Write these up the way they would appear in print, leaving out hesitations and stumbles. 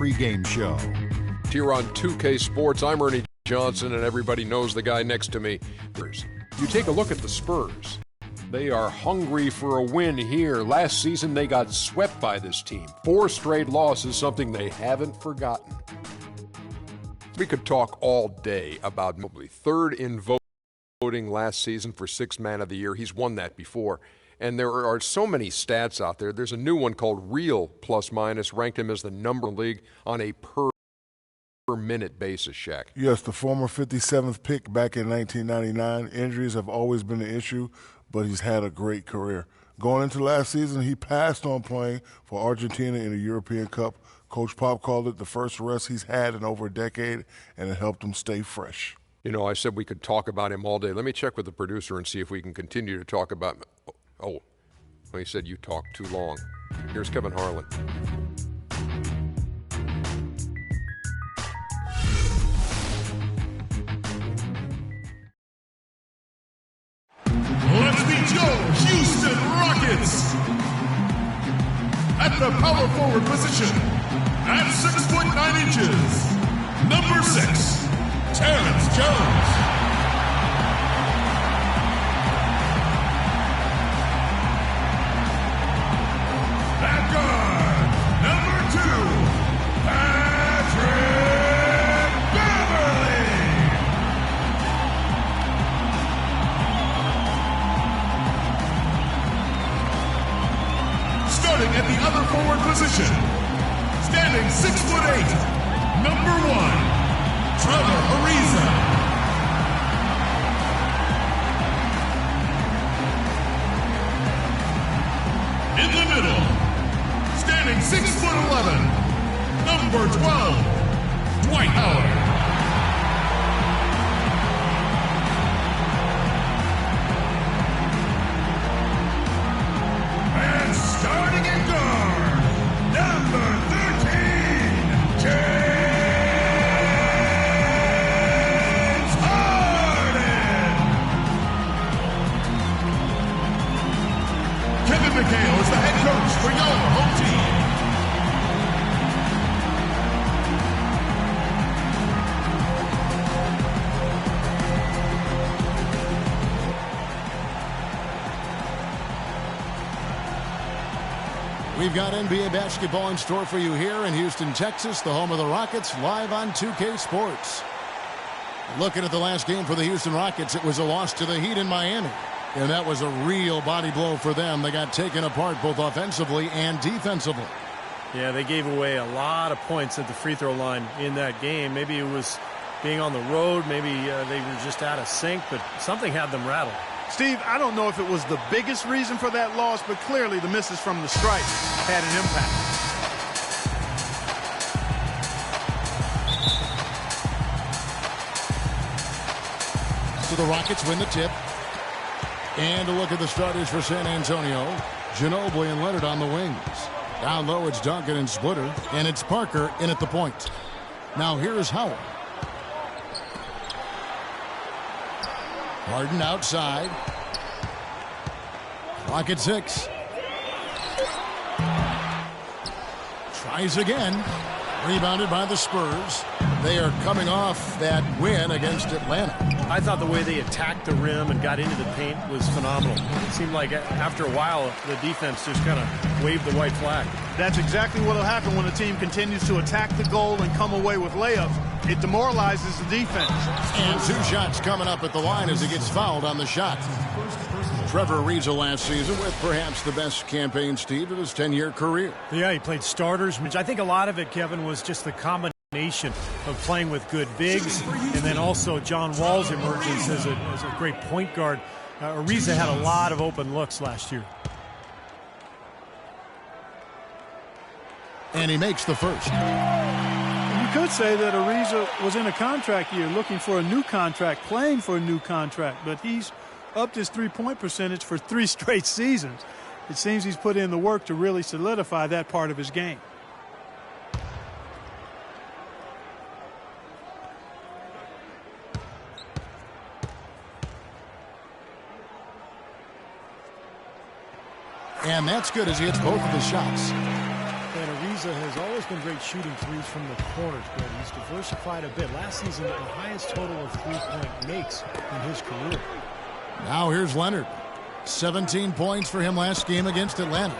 Pre-game show. Here on 2K Sports, I'm Ernie Johnson, and everybody knows the guy next to me. You take a look at the Spurs. They are hungry for a win here. Last season, they got swept by this team. 4 straight losses, something they haven't forgotten. We could talk all day about Mobley. 3rd in voting last season for 6th Man of the Year. He's won that before. And there are so many stats out there. There's a new one called Real Plus Minus, ranked him as the number league on a per-minute basis, Shaq. Yes, the former 57th pick back in 1999. Injuries have always been an issue, but he's had a great career. Going into last season, he passed on playing for Argentina in the European Cup. Coach Pop called it the first rest he's had in over a decade, and it helped him stay fresh. You know, I said we could talk about him all day. Let me check with the producer and see if we can continue to talk about him. Oh, well, he said you talked too long. Here's Kevin Harlan. Let's meet your Houston Rockets. At the power forward position, at 6'9", number 6, Terrence Jones. At guard, number 2, Patrick Beverly. Starting at the other forward position, standing 6'8", number 1, Trevor Ariza. In the middle, standing 6'11", number 12, Dwight Howard. And starting at guard, number 13, James Harden. Kevin McHale is the head coach for your home team. We've got NBA basketball in store for you here in Houston, Texas, the home of the Rockets, live on 2K Sports. Looking at the last game for the Houston Rockets, it was a loss to the Heat in Miami. And that was a real body blow for them. They got taken apart both offensively and defensively. Yeah, they gave away a lot of points at the free throw line in that game. Maybe it was being on the road. Maybe they were just out of sync, but something had them rattled. Steve, I don't know if it was the biggest reason for that loss, but clearly the misses from the stripe had an impact. So the Rockets win the tip. And a look at the starters for San Antonio. Ginobili and Leonard on the wings. Down low, it's Duncan and Splitter. And it's Parker in at the point. Now here's Howard. Harden outside. Clock at 6. Tries again. Rebounded by the Spurs. They are coming off that win against Atlanta. I thought the way they attacked the rim and got into the paint was phenomenal. It seemed like after a while, the defense just kind of waved the white flag. That's exactly what will happen when a team continues to attack the goal and come away with layups. It demoralizes the defense. And 2 shots coming up at the line as he gets fouled on the shot. Trevor Ariza last season with perhaps the best campaign, Steve, of his 10-year career. Yeah, he played starters, which I think a lot of it, Kevin, was just the combination of playing with good bigs and then also John Wall's emergence as a great point guard. Ariza had a lot of open looks last year. And he makes the first. You could say that Ariza was in a contract year looking for a new contract, playing for a new contract, but he's upped his three-point percentage for 3 straight seasons. It seems he's put in the work to really solidify that part of his game. And that's good as he hits both of the shots. And Ariza has always been great shooting threes from the corners, but he's diversified a bit. Last season, the highest total of three-point makes in his career. Now here's Leonard. 17 points for him last game against Atlanta.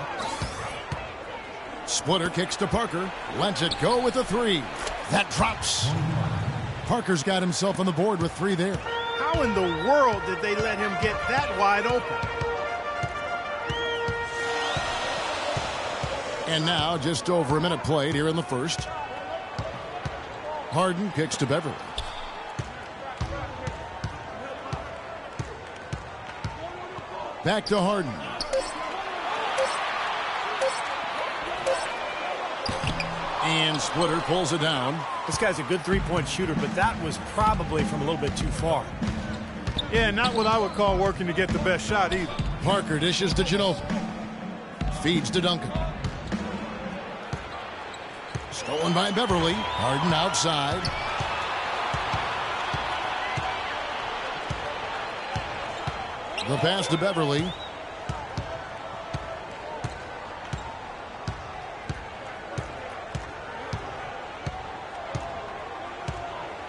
Splitter kicks to Parker. Lets it go with a three. That drops. Parker's got himself on the board with 3 there. How in the world did they let him get that wide open? And now just over a minute played here in the first. Harden kicks to Beverly. Back to Harden. And Splitter pulls it down. This guy's a good three-point shooter, but that was probably from a little bit too far. Yeah, not what I would call working to get the best shot either. Parker dishes to Ginobili. Feeds to Duncan. Stolen by Beverly. Harden outside. The pass to Beverly.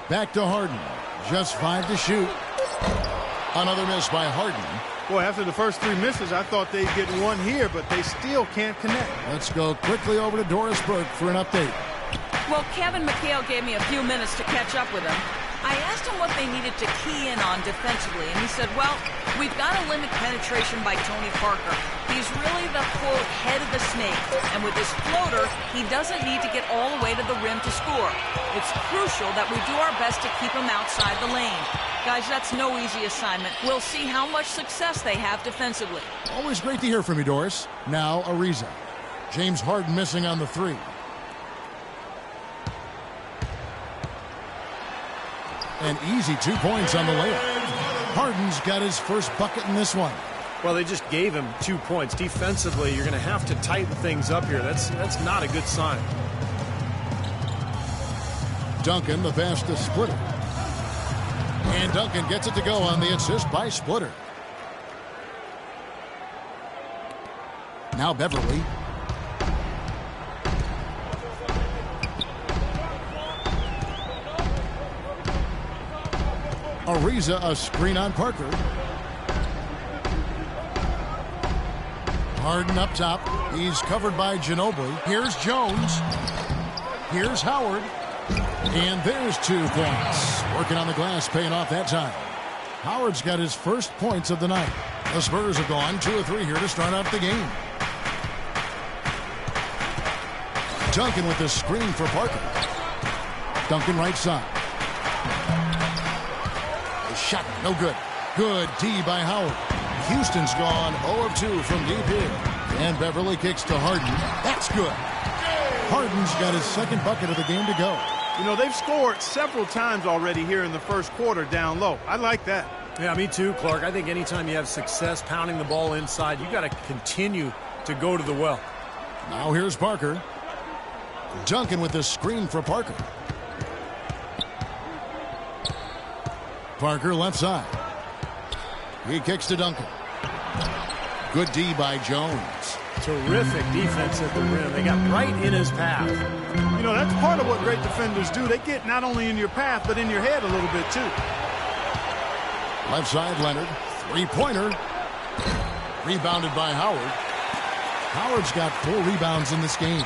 Back to Harden. Just 5 to shoot. Another miss by Harden. Boy, after the first 3 misses, I thought they'd get one here, but they still can't connect. Let's go quickly over to Doris Burke for an update. Well, Kevin McHale gave me a few minutes to catch up with him. I asked him what they needed to key in on defensively, and he said, well, we've got to limit penetration by Tony Parker. He's really the, quote, head of the snake, and with his floater, he doesn't need to get all the way to the rim to score. It's crucial that we do our best to keep him outside the lane. Guys, that's no easy assignment. We'll see how much success they have defensively. Always great to hear from you, Doris. Now, Ariza. James Harden missing on the 3. An easy 2 points on the layup. Harden's got his first bucket in this one. Well, they just gave him 2 points. Defensively, you're going to have to tighten things up here. That's not a good sign. Duncan, the pass to Splitter. And Duncan gets it to go on the assist by Splitter. Now Beverly. Ariza, a screen on Parker. Harden up top. He's covered by Ginobili. Here's Jones. Here's Howard. And there's 2 points. Working on the glass, paying off that time. Howard's got his first points of the night. The Spurs have gone 2 of 3 here to start off the game. Duncan with the screen for Parker. Duncan right side. Shot, no good. Good D by Howard. Houston's gone 0 of 2 from deep here. And Beverly kicks to Harden. That's good. Harden's got his second bucket of the game to go. You know, they've scored several times already here in the first quarter down low. I like that. Yeah, me too, Clark. I think anytime you have success pounding the ball inside, you got to continue to go to the well. Now here's Parker. Duncan with the screen for Parker. Parker left side. He kicks to Duncan. Good D by Jones. Terrific defense at the rim. They got right in his path. You know, that's part of what great defenders do. They get not only in your path, but in your head a little bit, too. Left side, Leonard. 3-pointer. Rebounded by Howard. Howard's got 4 rebounds in this game.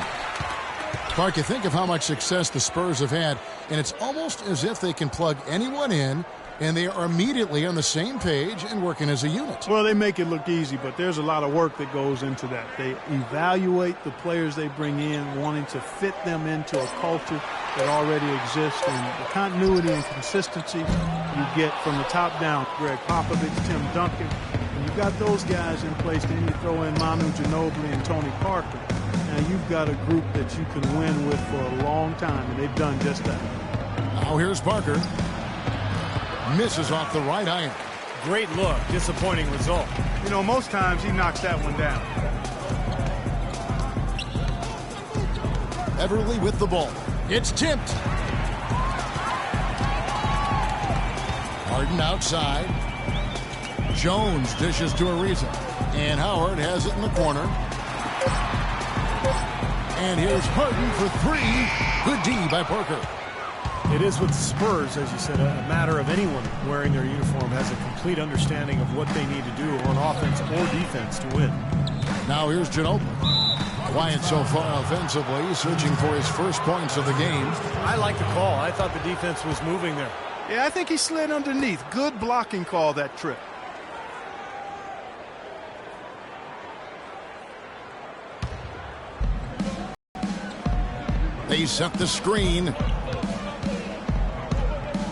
Clark, you think of how much success the Spurs have had, and it's almost as if they can plug anyone in, and they are immediately on the same page and working as a unit. Well, they make it look easy, but there's a lot of work that goes into that. They evaluate the players they bring in, wanting to fit them into a culture that already exists, and the continuity and consistency you get from the top down. Greg Popovich, Tim Duncan, and you've got those guys in place. Then you throw in Manu Ginobili and Tony Parker. Now you've got a group that you can win with for a long time, and they've done just that. Now here's Parker. Misses off the right iron. Great look. Disappointing result. You know, most times he knocks that one down. Beverly with the ball. It's tipped. Harden outside. Jones dishes to Ariza. And Howard has it in the corner. And here's Harden for three. Good D by Parker. It is with the Spurs, as you said, a matter of anyone wearing their uniform has a complete understanding of what they need to do on offense or defense to win. Now here's Ginobili. Quiet so far offensively, searching for his first points of the game. I like the call. I thought the defense was moving there. Yeah, I think he slid underneath. Good blocking call that trip. They set the screen.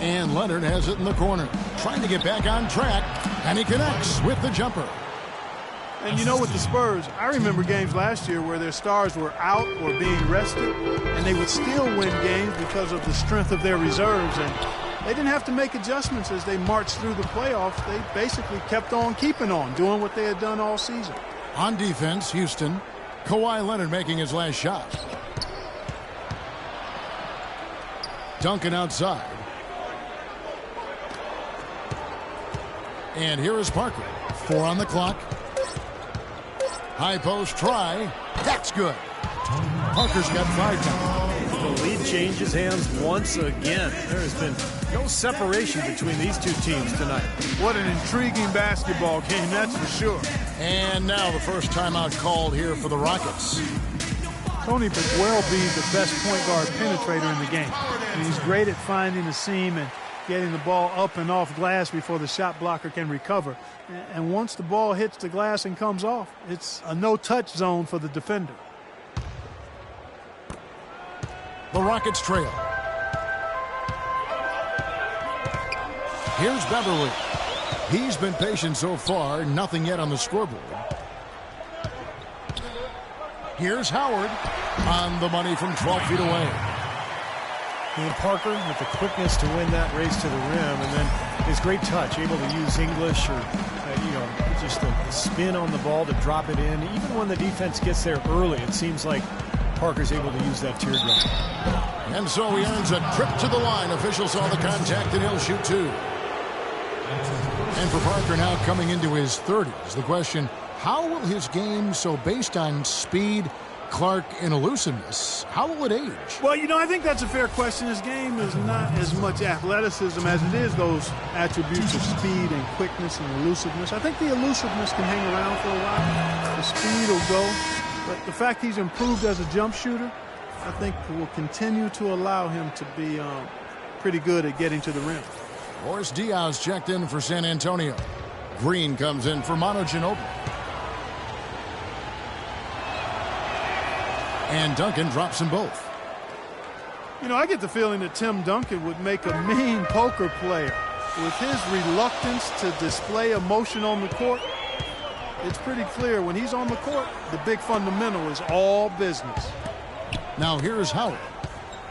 And Leonard has it in the corner. Trying to get back on track. And he connects with the jumper. And you know, with the Spurs, I remember games last year where their stars were out or being rested, and they would still win games because of the strength of their reserves. And they didn't have to make adjustments as they marched through the playoffs. They basically kept on keeping on, doing what they had done all season. On defense, Houston. Kawhi Leonard making his last shot. Duncan outside. And here is Parker. 4 on the clock. High post try. That's good. Parker's got 5 now. The lead changes hands once again. There has been no separation between these two teams tonight. What an intriguing basketball game, that's for sure. And now the first timeout called here for the Rockets. Tony could well be the best point guard penetrator in the game. And he's great at finding the seam and getting the ball up and off glass before the shot blocker can recover. And once the ball hits the glass and comes off, it's a no-touch zone for the defender. The Rockets trail. Here's Beverly. He's been patient so far. Nothing yet on the scoreboard. Here's Howard on the money from 12 feet away. And Parker with the quickness to win that race to the rim, and then his great touch, able to use English or just a spin on the ball to drop it in. Even when the defense gets there early, it seems like Parker's able to use that teardrop. And so he earns a trip to the line. Officials saw the contact, and he'll shoot 2. And for Parker now coming into his 30s, the question, how will his game, so based on speed, Clark, and elusiveness, how will it age? Well, I think that's a fair question. His game is not as much athleticism as it is those attributes of speed and quickness and elusiveness. I think the elusiveness can hang around for a while. The speed will go. But the fact he's improved as a jump shooter, I think will continue to allow him to be pretty good at getting to the rim. Boris Diaz checked in for San Antonio. Green comes in for Manu Ginobili. And Duncan drops them both. I get the feeling that Tim Duncan would make a mean poker player. With his reluctance to display emotion on the court, it's pretty clear when he's on the court, the big fundamental is all business. Now here's Howard.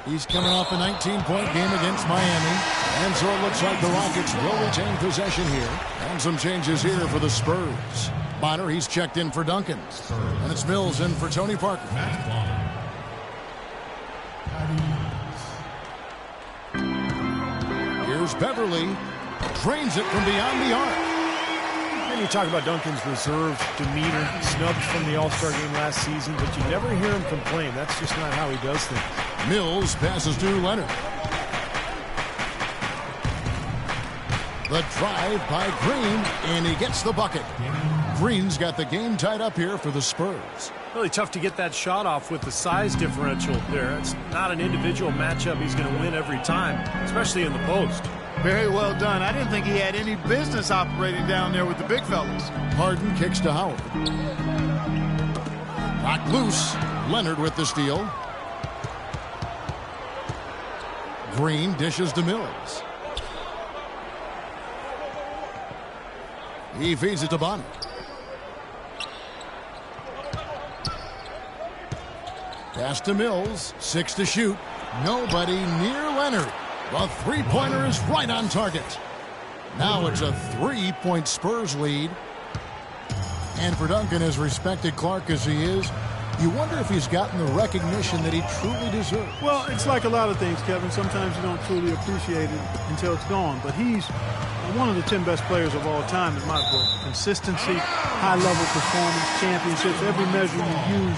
He's coming off a 19-point game against Miami. And so it looks like the Rockets will retain possession here. And some changes here for the Spurs. Bonner, he's checked in for Duncan. And it's Mills in for Tony Parker. Here's Beverly. Drains it from beyond the arc. And you talk about Duncan's reserved demeanor, snubbed from the All-Star game last season, but you never hear him complain. That's just not how he does things. Mills passes to Leonard. The drive by Green, and he gets the bucket. Green's got the game tied up here for the Spurs. Really tough to get that shot off with the size differential there. It's not an individual matchup he's going to win every time, especially in the post. Very well done. I didn't think he had any business operating down there with the big fellas. Harden kicks to Howard. Knocked loose. Leonard with the steal. Green dishes to Mills. He feeds it to Bonner. Pass to Mills. 6 to shoot. Nobody near Leonard. The three-pointer is right on target. Now it's a 3-point Spurs lead. And for Duncan, as respected Clark as he is, you wonder if he's gotten the recognition that he truly deserves. Well, it's like a lot of things, Kevin. Sometimes you don't truly appreciate it until it's gone. But he's one of the 10 best players of all time in my book. Consistency, high-level performance, championships, every measure you use,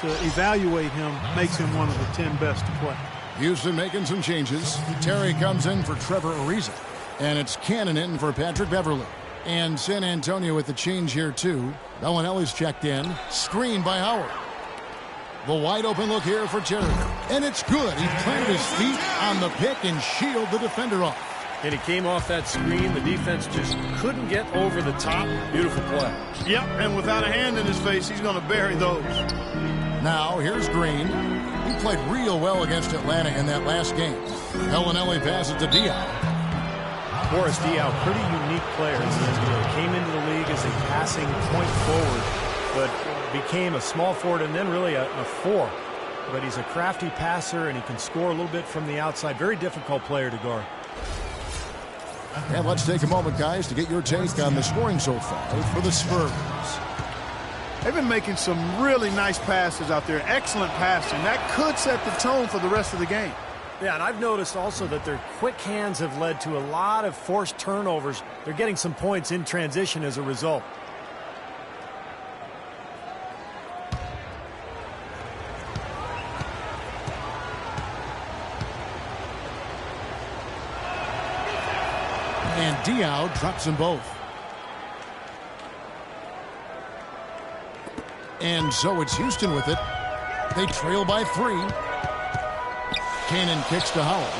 to evaluate him makes him one of the 10 best to play. Houston making some changes. Terry comes in for Trevor Ariza. And it's Cannon in for Patrick Beverly. And San Antonio with the change here, too. Bellinelli's checked in. Screen by Howard. The wide open look here for Terry. And it's good. He planted his feet on the pick and shielded the defender off. And he came off that screen. The defense just couldn't get over the top. Beautiful play. Yep, and without a hand in his face, he's going to bury those. Now, here's Green. He played real well against Atlanta in that last game. Bellinelli passes to Diaw. Boris Diaw, pretty unique player in the NBA. Came into the league as a passing point forward, but became a small forward and then really a four. But he's a crafty passer, and he can score a little bit from the outside. Very difficult player to guard. And let's take a moment, guys, to get your take on the scoring so far for the Spurs. They've been making some really nice passes out there. Excellent passing. That could set the tone for the rest of the game. Yeah, and I've noticed also that their quick hands have led to a lot of forced turnovers. They're getting some points in transition as a result. And Diaw drops them both. And so it's Houston with it. They trail by 3. Cannon kicks to Howard.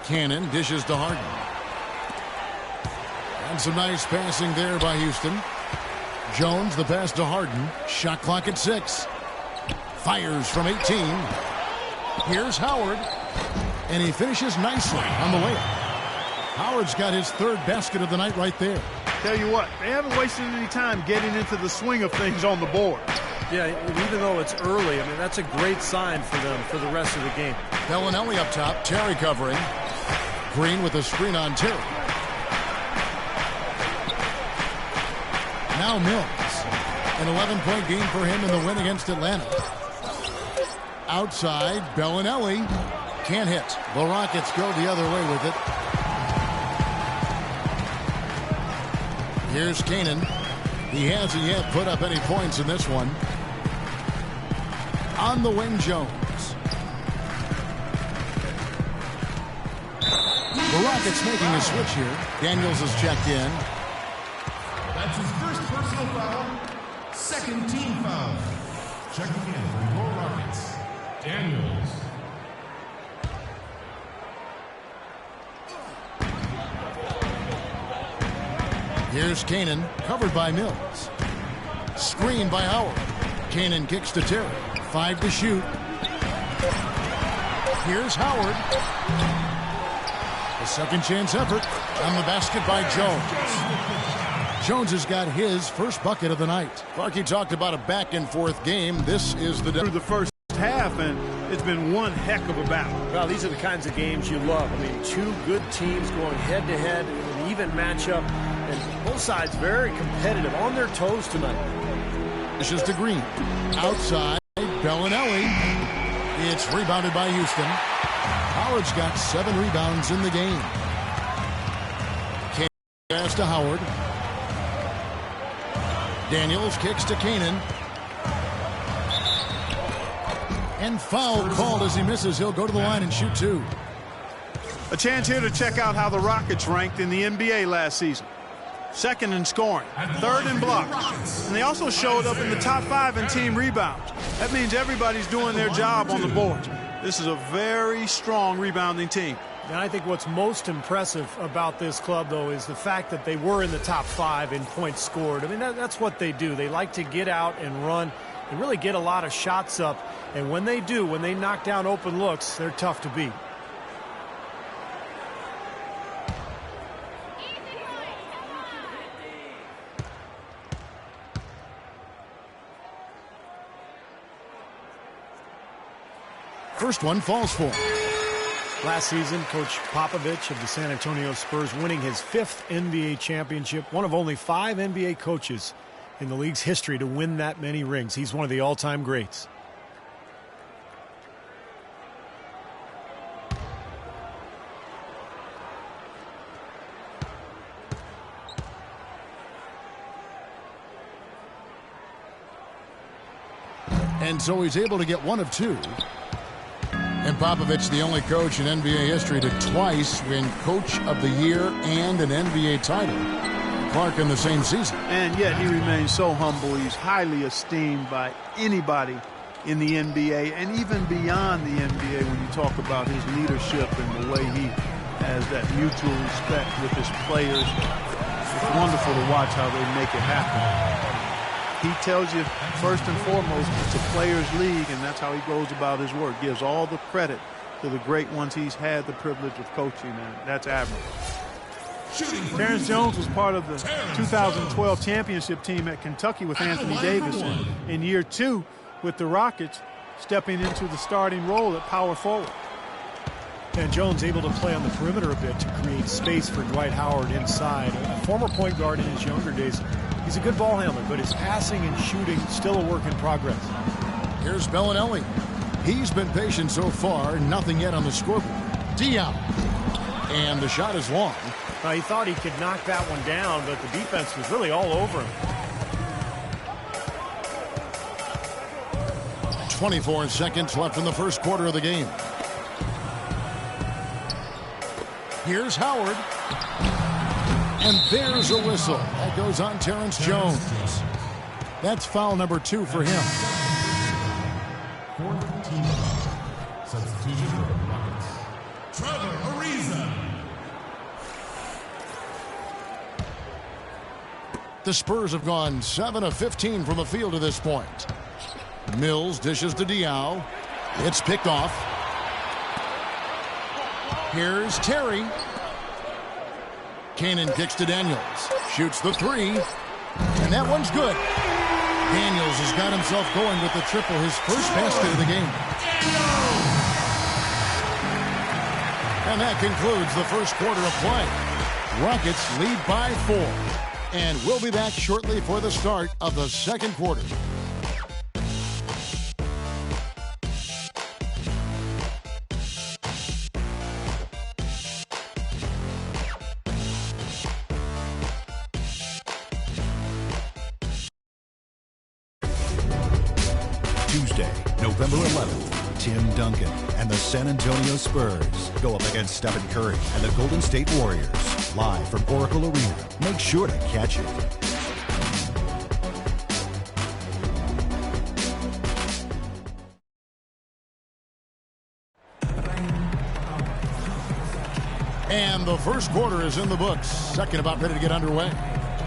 Cannon dishes to Harden. And some nice passing there by Houston. Jones, the pass to Harden. Shot clock at 6. Fires from 18. Here's Howard. And he finishes nicely on the layup. Howard's got his 3rd basket of the night right there. Tell you what, they haven't wasted any time getting into the swing of things on the board. Yeah, even though it's early, I mean, that's a great sign for them for the rest of the game. Bellinelli up top, Terry covering. Green with a screen on Terry. Now Mills. An 11-point game for him in the win against Atlanta. Outside, Bellinelli. Can't hit. The Rockets go the other way with it. Here's Canaan. He hasn't yet put up any points in this one. On the wing, Jones. The Rockets making a switch here. Daniels is checked in. That's his first personal foul. Second team foul. Checking in for your Rockets. Daniels. Here's Canaan, covered by Mills. Screen by Howard. Canaan kicks to Terry. 5 to shoot. Here's Howard. A second chance effort on the basket by Jones. Jones has got his first bucket of the night. Clarkie talked about a back-and-forth game. This is the... Through the first half, and it's been one heck of a battle. Well, these are the kinds of games you love. I mean, 2 good teams going head-to-head in an even matchup. And both sides very competitive, on their toes tonight. This is to Green. Outside, Bellinelli. It's rebounded by Houston. Howard's got 7 rebounds in the game. Pass to Howard. Daniels kicks to Canaan. And foul called as he misses. He'll go to the line and shoot 2. A chance here to check out how the Rockets ranked in the NBA last season. 2nd in scoring, 3rd in blocks, and they also showed up in the top 5 in team rebounds. That means everybody's doing their job on the board. This is a very strong rebounding team. And I think what's most impressive about this club, though, is the fact that they were in the top 5 in points scored. I mean, that's what they do. They like to get out and run and really get a lot of shots up. And when they do, when they knock down open looks, they're tough to beat. First one falls for him. Last season, Coach Popovich of the San Antonio Spurs winning his 5th NBA championship, one of only 5 NBA coaches in the league's history to win that many rings. He's one of the all-time greats. And so he's able to get 1 of 2. And Popovich, the only coach in NBA history to twice win Coach of the Year and an NBA title. Clark in the same season. And yet he remains so humble. He's highly esteemed by anybody in the NBA and even beyond the NBA when you talk about his leadership and the way he has that mutual respect with his players. It's wonderful to watch how they make it happen. He tells you, first and foremost, it's a players' league, and that's how he goes about his work. Gives all the credit to the great ones he's had the privilege of coaching, and that's admirable. Terrence Jones was part of the 2012 championship team at Kentucky with Anthony Davis. In year 2 with the Rockets, stepping into the starting role at power forward. And Jones able to play on the perimeter a bit to create space for Dwight Howard inside. A former point guard in his younger days. He's a good ball handler, but his passing and shooting still a work in progress. Here's Bellinelli. He's been patient so far. Nothing yet on the scoreboard. Diop. And the shot is long. He thought he could knock that one down, but the defense was really all over him. 24 seconds left in the first quarter of the game. Here's Howard. And there's a whistle. That goes on Terrence Jones. That's foul number 2 for him. Fourth team foul. Substitution for the Rockets. Trevor Ariza. The Spurs have gone 7 of 15 from the field to this point. Mills dishes to Diaw. It's picked off. Here's Terry. Kanan kicks to Daniels. Shoots the 3. And that one's good. Daniels has got himself going with the triple, his first basket of the game. And that concludes the first quarter of play. Rockets lead by 4. And we'll be back shortly for the start of the second quarter. Tuesday, November 11th, Tim Duncan and the San Antonio Spurs go up against Stephen Curry and the Golden State Warriors. Live from Oracle Arena. Make sure to catch it. And the first quarter is in the books. Second about ready to get underway.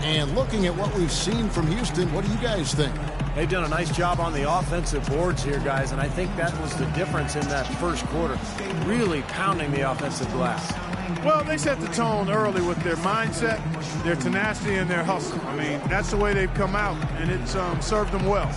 And looking at what we've seen from Houston, what do you guys think? They've done a nice job on the offensive boards here, guys, and I think that was the difference in that first quarter. Really pounding the offensive glass. Well, they set the tone early with their mindset, their tenacity, and their hustle. I mean, that's the way they've come out, and it's served them well.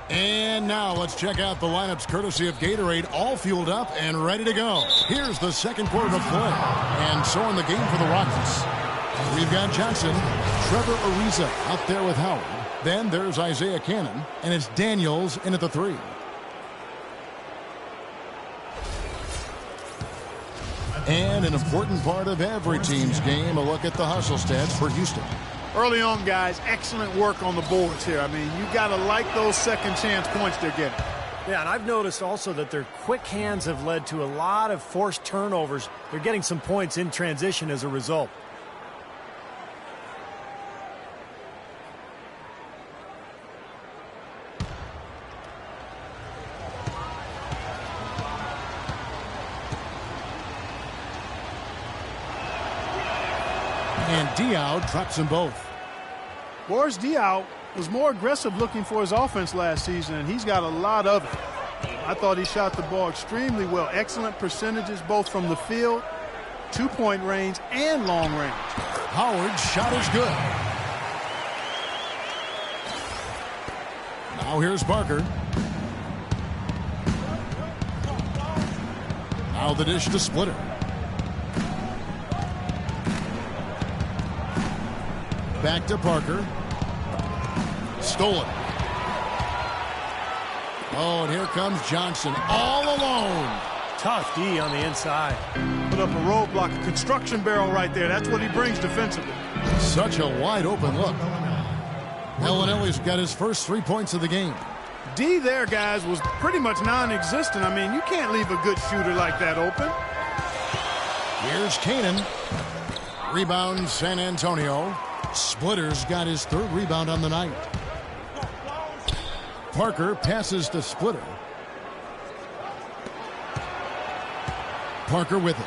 And now let's check out the lineups courtesy of Gatorade, all fueled up and ready to go. Here's the second quarter of play. And so in the game for the Rockets, we've got Johnson, Trevor Ariza out there with Howard. Then there's Isaiah Cannon, and it's Daniels in at the 3. And an important part of every team's game, a look at the hustle stats for Houston. Early on, guys, excellent work on the boards here. I mean, you got to like those second chance points they're getting. Yeah, and I've noticed also that their quick hands have led to a lot of forced turnovers. They're getting some points in transition as a result. And Diaw drops them both. Boris Diaw was more aggressive looking for his offense last season, and he's got a lot of it. I thought he shot the ball extremely well. Excellent percentages both from the field, two-point range, and long range. Howard's shot is good. Now here's Parker. Now the dish to Splitter. Back to Parker. Stolen. Oh, and here comes Johnson all alone. Tough D on the inside. Put up a roadblock, a construction barrel right there. That's what he brings defensively. Such a wide open look. Bellinelli's got his first 3 points of the game. D there, guys, was pretty much non-existent. I mean, you can't leave a good shooter like that open. Here's Kanan. Rebound San Antonio. Splitter's got his third rebound on the night. Parker passes to Splitter. Parker with it.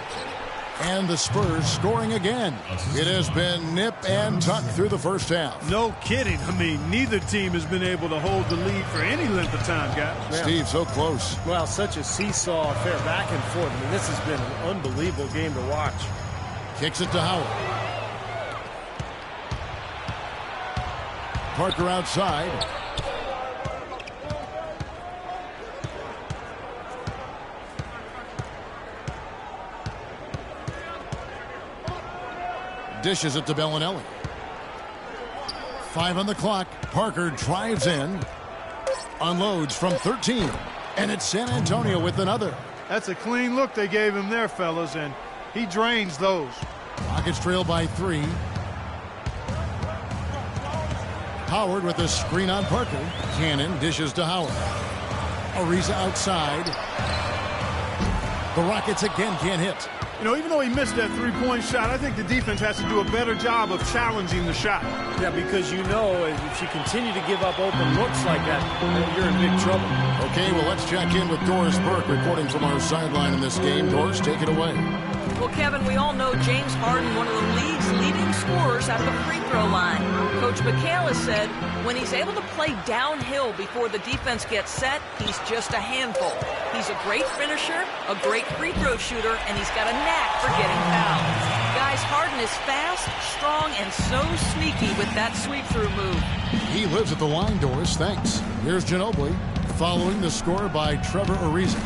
And the Spurs scoring again. It has been nip and tuck through the first half. No kidding. I mean, neither team has been able to hold the lead for any length of time, guys. Yeah. Steve, so close. Well, such a seesaw affair back and forth. I mean, this has been an unbelievable game to watch. Kicks it to Howard. Parker outside. Dishes it to Bellinelli. 5 on the clock. Parker drives in. Unloads from 13. And it's San Antonio with another. That's a clean look they gave him there, fellas, and he drains those. Rockets trail by 3. Howard with a screen on Parker. Cannon dishes to Howard. Ariza outside. The Rockets again can't hit. You know, even though he missed that three-point shot, I think the defense has to do a better job of challenging the shot. Yeah, because you know if you continue to give up open looks like that, you're in big trouble. Okay, well, let's check in with Doris Burke reporting from our sideline in this game. Doris, take it away. Well, Kevin, we all know James Harden, one of the league's leading scorers at the free throw line. Coach McHale has said when he's able to play downhill before the defense gets set, he's just a handful. He's a great finisher, a great free throw shooter, and he's got a knack for getting fouled. Guys, Harden is fast, strong, and so sneaky with that sweep-through move. He lives at the line, Doris. Thanks. Here's Ginobili following the score by Trevor Ariza.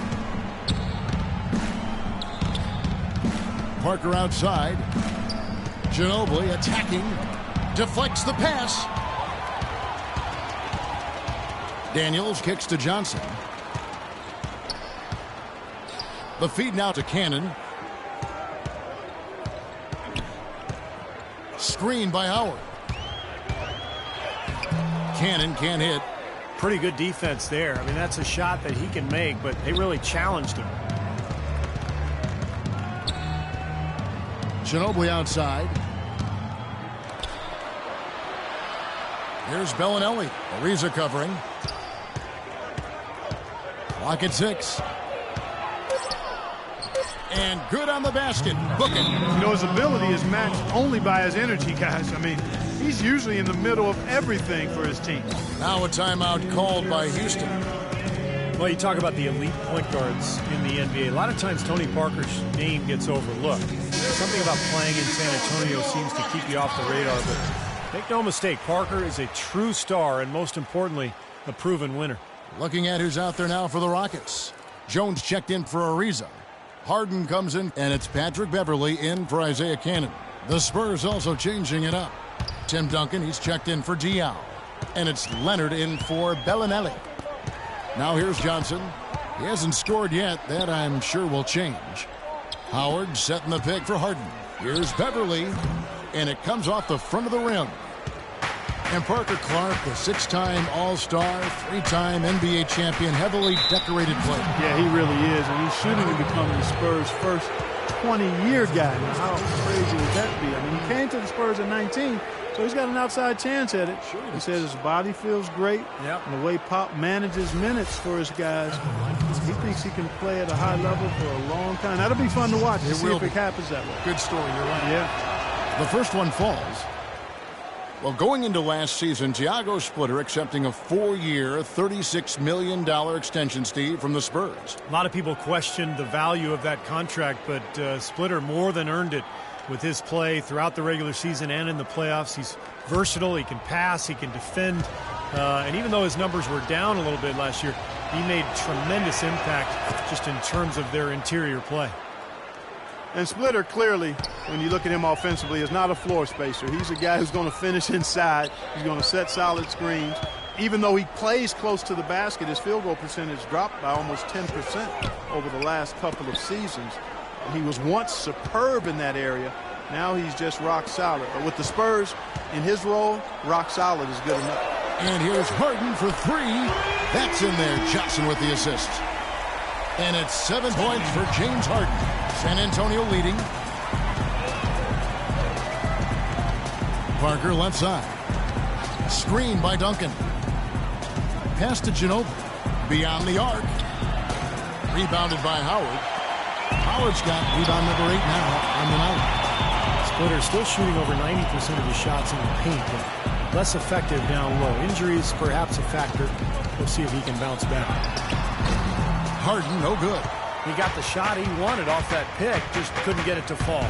Parker outside. Ginobili attacking. Deflects the pass. Daniels kicks to Johnson. The feed now to Cannon. Screen by Howard. Cannon can't hit. Pretty good defense there. I mean, that's a shot that he can make, but they really challenged him. Ginobili outside. Here's Bellinelli. Ariza covering. Clock at 6. And good on the basket. Booking. You know, his ability is matched only by his energy, guys. I mean, he's usually in the middle of everything for his team. Now a timeout called by Houston. Well, you talk about the elite point guards in the NBA. A lot of times Tony Parker's name gets overlooked. Something about playing in San Antonio seems to keep you off the radar, but make no mistake, Parker is a true star and, most importantly, a proven winner. Looking at who's out there now for the Rockets. Jones checked in for Ariza. Harden comes in, and it's Patrick Beverley in for Isaiah Cannon. The Spurs also changing it up. Tim Duncan, he's checked in for Diaw. And it's Leonard in for Bellinelli. Now here's Johnson. He hasn't scored yet. That, I'm sure, will change. Howard setting the pick for Harden. Here's Beverley, and it comes off the front of the rim. And Parker Clark, a 6-time All-Star, 3-time NBA champion, heavily decorated player. Yeah, he really is, and he's shooting to become the Spurs' first 20-year guy. Now, how crazy would that be? I mean, he came to the Spurs at 19, so he's got an outside chance at it. Sure, he says his body feels great, and the way Pop manages minutes for his guys, he thinks he can play at a high level for a long time. That'll be fun to watch to see if it happens that way. Good story, you're right. Yeah. The first one falls. Well, going into last season, Thiago Splitter accepting a 4-year, $36 million extension, Steve, from the Spurs. A lot of people questioned the value of that contract, but Splitter more than earned it with his play throughout the regular season and in the playoffs. He's versatile, he can pass, he can defend, and even though his numbers were down a little bit last year, he made tremendous impact just in terms of their interior play. And Splitter, clearly, when you look at him offensively, is not a floor spacer. He's a guy who's going to finish inside. He's going to set solid screens. Even though he plays close to the basket, his field goal percentage dropped by almost 10% over the last couple of seasons. And he was once superb in that area. Now he's just rock solid. But with the Spurs, in his role, rock solid is good enough. And here's Harden for 3. That's in there. Johnson with the assist. And it's 7 points for James Harden. San Antonio leading. Parker left side. Screen by Duncan. Pass to Ginobili. Beyond the arc. Rebounded by Howard. Howard's got rebound number 8 now on the night. Splitter still shooting over 90% of his shots in the paint, but less effective down low. Injuries perhaps a factor. We'll see if he can bounce back. Harden, no good. He got the shot he wanted off that pick, just couldn't get it to fall.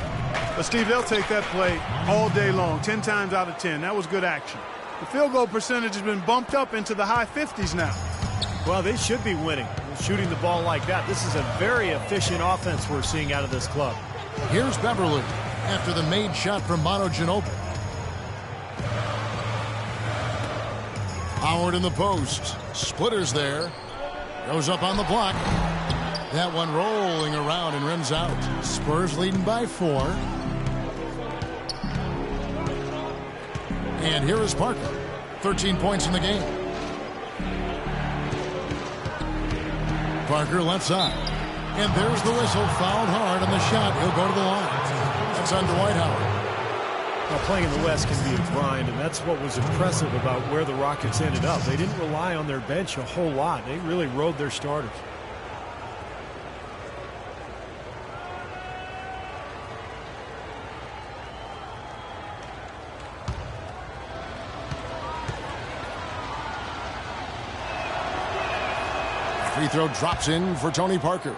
But, Steve, they'll take that play all day long, 10 times out of 10. That was good action. The field goal percentage has been bumped up into the high 50s now. Well, they should be winning, shooting the ball like that. This is a very efficient offense we're seeing out of this club. Here's Beverly after the made shot from Manu Ginobili. Howard in the post. Splitter's there. Goes up on the block. That one rolling around and rims out. Spurs leading by 4. And here is Parker. 13 points in the game. Parker left side. And there's the whistle. Fouled hard on the shot. He'll go to the line. That's on Dwight Howard. Well, playing in the West can be a grind, and that's what was impressive about where the Rockets ended up. They didn't rely on their bench a whole lot. They really rode their starters. Free throw drops in for Tony Parker.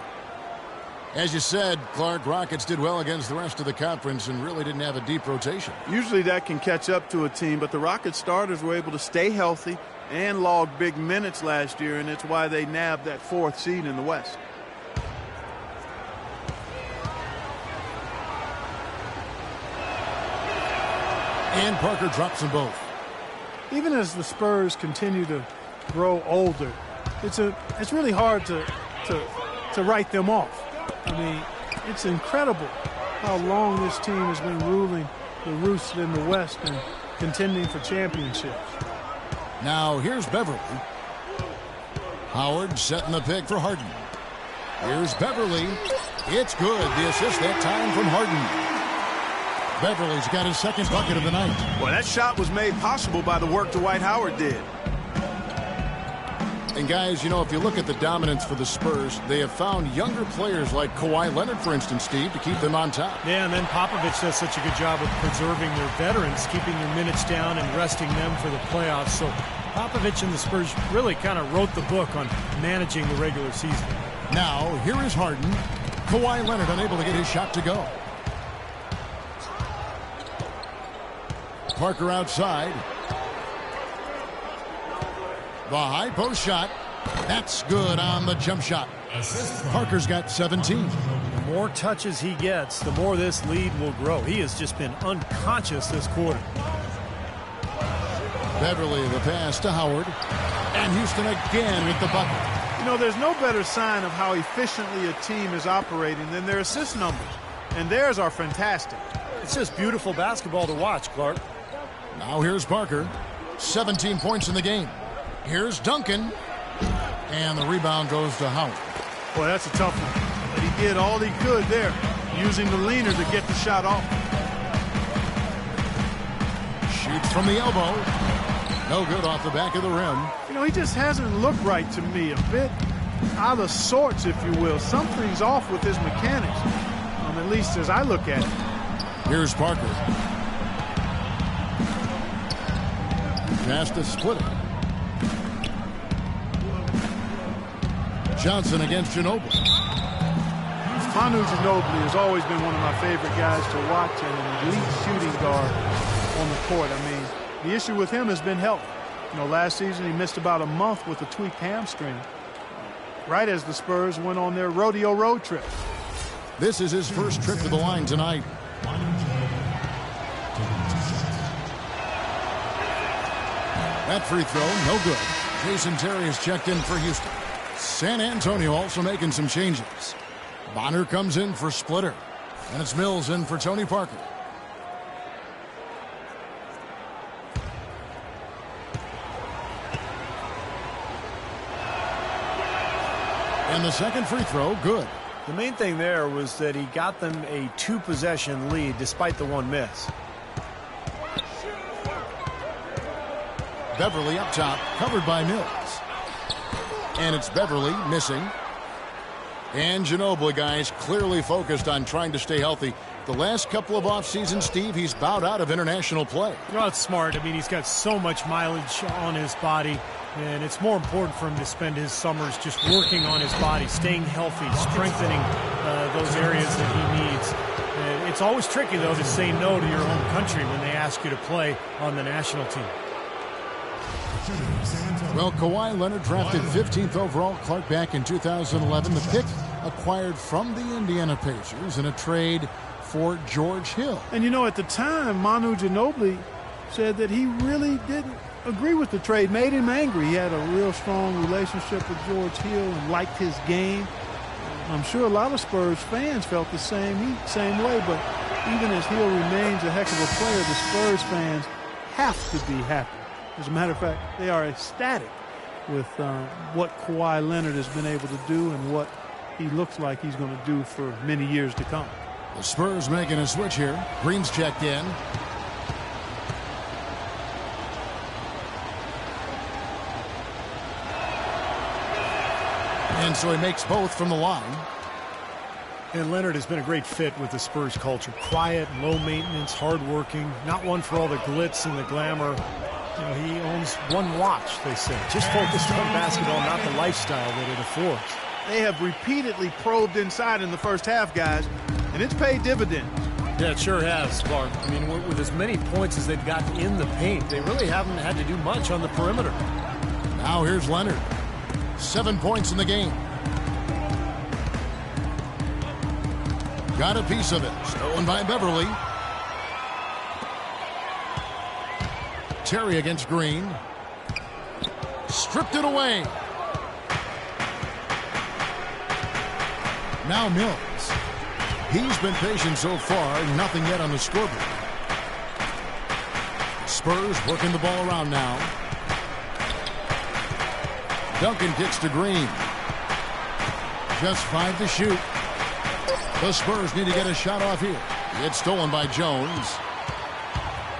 As you said, Clark, Rockets did well against the rest of the conference and really didn't have a deep rotation. Usually that can catch up to a team, but the Rockets starters were able to stay healthy and log big minutes last year, and it's why they nabbed that 4th seed in the West. And Parker drops them both. Even as the Spurs continue to grow older, it's really hard to write them off. I mean, it's incredible how long this team has been ruling the roost in the West and contending for championships. Now here's Beverly. Howard setting the pick for Harden. Here's Beverly. It's good. The assist that time from Harden. Beverly's got his 2nd bucket of the night. Well, that shot was made possible by the work Dwight Howard did. And guys, you know, if you look at the dominance for the Spurs, they have found younger players like Kawhi Leonard, for instance, Steve, to keep them on top. Yeah, and then Popovich does such a good job of preserving their veterans, keeping their minutes down and resting them for the playoffs. So Popovich and the Spurs really kind of wrote the book on managing the regular season. Now, here is Harden. Kawhi Leonard unable to get his shot to go. Parker outside. The high post shot. That's good on the jump shot. Parker's got 17. The more touches he gets, the more this lead will grow. He has just been unconscious this quarter. Beverly, the pass to Howard. And Houston again with the bucket. You know, there's no better sign of how efficiently a team is operating than their assist numbers. And theirs are fantastic. It's just beautiful basketball to watch, Clark. Now here's Parker. 17 points in the game. Here's Duncan. And the rebound goes to Howard. Boy, that's a tough one. But he did all he could there, using the leaner to get the shot off. Shoots from the elbow. No good off the back of the rim. You know, he just hasn't looked right to me. A bit out of sorts, if you will. Something's off with his mechanics, at least as I look at it. Here's Parker. Pass to Splitter. Johnson against Ginobili. Manu Ginobili has always been one of my favorite guys to watch, and an elite shooting guard on the court. I mean, the issue with him has been health. You know, last season he missed about a month with a tweaked hamstring, right as the Spurs went on their rodeo road trip. This is his first trip to the line tonight. That free throw, no good. Jason Terry is checked in for Houston. San Antonio also making some changes. Bonner comes in for Splitter. And it's Mills in for Tony Parker. And the second free throw, good. The main thing there was that he got them a 2-possession lead despite the one miss. Beverly up top, covered by Mills. And it's Beverly missing. And Ginobili, guys, clearly focused on trying to stay healthy. The last couple of off seasons, Steve, he's bowed out of international play. Well, it's smart. I mean, he's got so much mileage on his body, and it's more important for him to spend his summers just working on his body, staying healthy, strengthening those areas that he needs. It's always tricky, though, to say no to your home country when they ask you to play on the national team. Well, Kawhi Leonard drafted 15th overall, Clark, back in 2011. The pick acquired from the Indiana Pacers in a trade for George Hill. And, you know, at the time, Manu Ginobili said that he really didn't agree with the trade, made him angry. He had a real strong relationship with George Hill and liked his game. I'm sure a lot of Spurs fans felt the same way, but even as Hill remains a heck of a player, the Spurs fans have to be happy. As a matter of fact, they are ecstatic with what Kawhi Leonard has been able to do and what he looks like he's going to do for many years to come. The Spurs making a switch here. Green's checked in. And so he makes both from the line. And Leonard has been a great fit with the Spurs culture. Quiet, low maintenance, hardworking, not one for all the glitz and the glamour. You know, he owns one watch, they say. Just focused on basketball, not the lifestyle that it affords. They have repeatedly probed inside in the first half, guys, and it's paid dividends. Yeah, it sure has, Clark. I mean, with as many points as they've gotten in the paint, they really haven't had to do much on the perimeter. Now here's Leonard. 7 points in the game. Got a piece of it. Stolen by Beverly. Terry against Green. Stripped it away. Now Mills. He's been patient so far. Nothing yet on the scoreboard. Spurs working the ball around now. Duncan kicks to Green. Just 5 to shoot. The Spurs need to get a shot off here. It's stolen by Jones.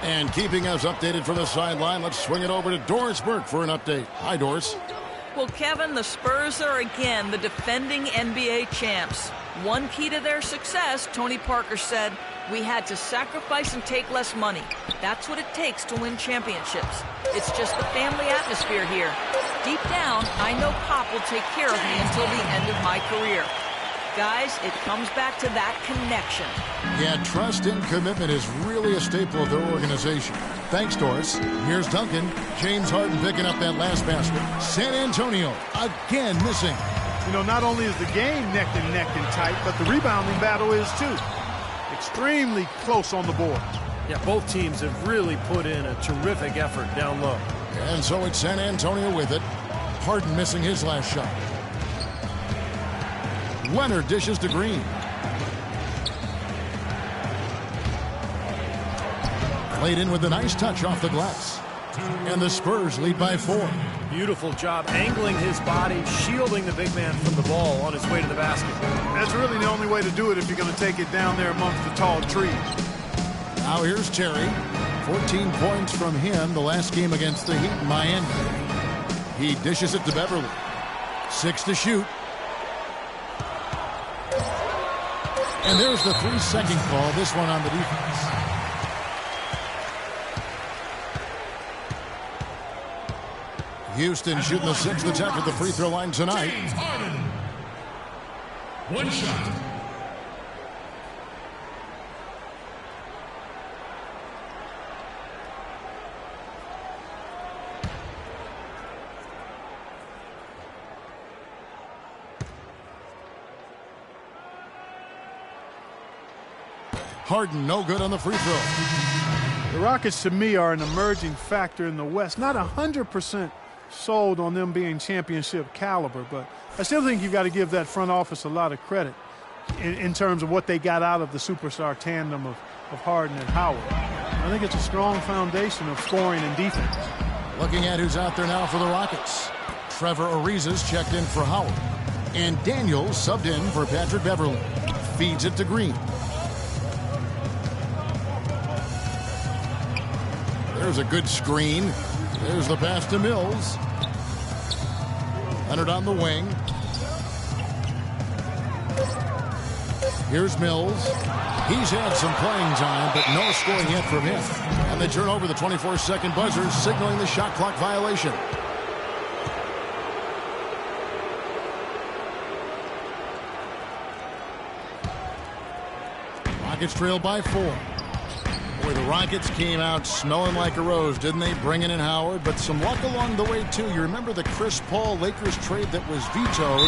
And keeping us updated from the sideline, let's swing it over to Doris Burke for an update. Hi, Doris. Well, Kevin, the Spurs are again the defending NBA champs. One key to their success, Tony Parker said, we had to sacrifice and take less money. That's what it takes to win championships. It's just the family atmosphere here. Deep down, I know Pop will take care of me until the end of my career. Guys, it comes back to that connection. Yeah, trust and commitment is really a staple of their organization. Thanks, Doris. Here's Duncan. James Harden picking up that last basket. San Antonio again missing. You know, not only is the game neck and tight, but the rebounding battle is too. Extremely close on the board. Yeah, both teams have really put in a terrific effort down low. And so it's San Antonio with it. Harden missing his last shot. Leonard dishes to Green. Played in with a nice touch off the glass. And the Spurs lead by 4. Beautiful job angling his body, shielding the big man from the ball on his way to the basket. That's really the only way to do it if you're going to take it down there amongst the tall trees. Now here's Terry. 14 points from him the last game against the Heat in Miami. He dishes it to Beverly. 6 to shoot. And there's the 3-second call, this one on the defense. Houston shooting the 6th attempt at the free throw line tonight. James Harden. One shot. Harden no good on the free throw. The Rockets, to me, are an emerging factor in the West. Not 100% sold on them being championship caliber, but I still think you've got to give that front office a lot of credit in terms of what they got out of the superstar tandem of Harden and Howard. I think it's a strong foundation of scoring and defense. Looking at who's out there now for the Rockets. Trevor Ariza's checked in for Howard. And Daniels subbed in for Patrick Beverly. Feeds it to Green. There's a good screen. There's the pass to Mills. Leonard on the wing. Here's Mills. He's had some playing time, but no scoring yet from him. And they turn over the 24-second buzzer, signaling the shot clock violation. Rockets trail by 4. Boy, the Rockets came out smelling like a rose, didn't they? Bringing in Howard, but some luck along the way, too. You remember the Chris Paul Lakers trade that was vetoed.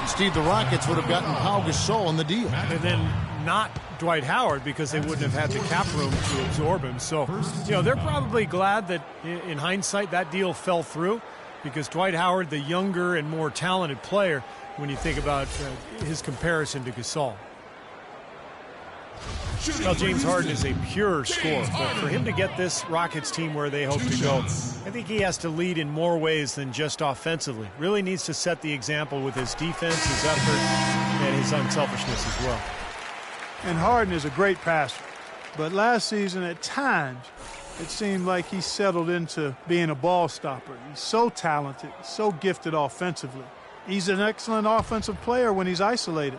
Instead, the Rockets would have gotten Pau Gasol in the deal. And then not Dwight Howard because they wouldn't have had the cap room to absorb him. So, they're probably glad that, in hindsight, that deal fell through because Dwight Howard, the younger and more talented player, when you think about his comparison to Gasol. Well, James Harden is a pure scorer, but for him to get this Rockets team where they hope to go, I think he has to lead in more ways than just offensively. Really needs to set the example with his defense, his effort, and his unselfishness as well. And Harden is a great passer, but last season at times it seemed like he settled into being a ball stopper. He's so talented, so gifted offensively. He's an excellent offensive player when he's isolated.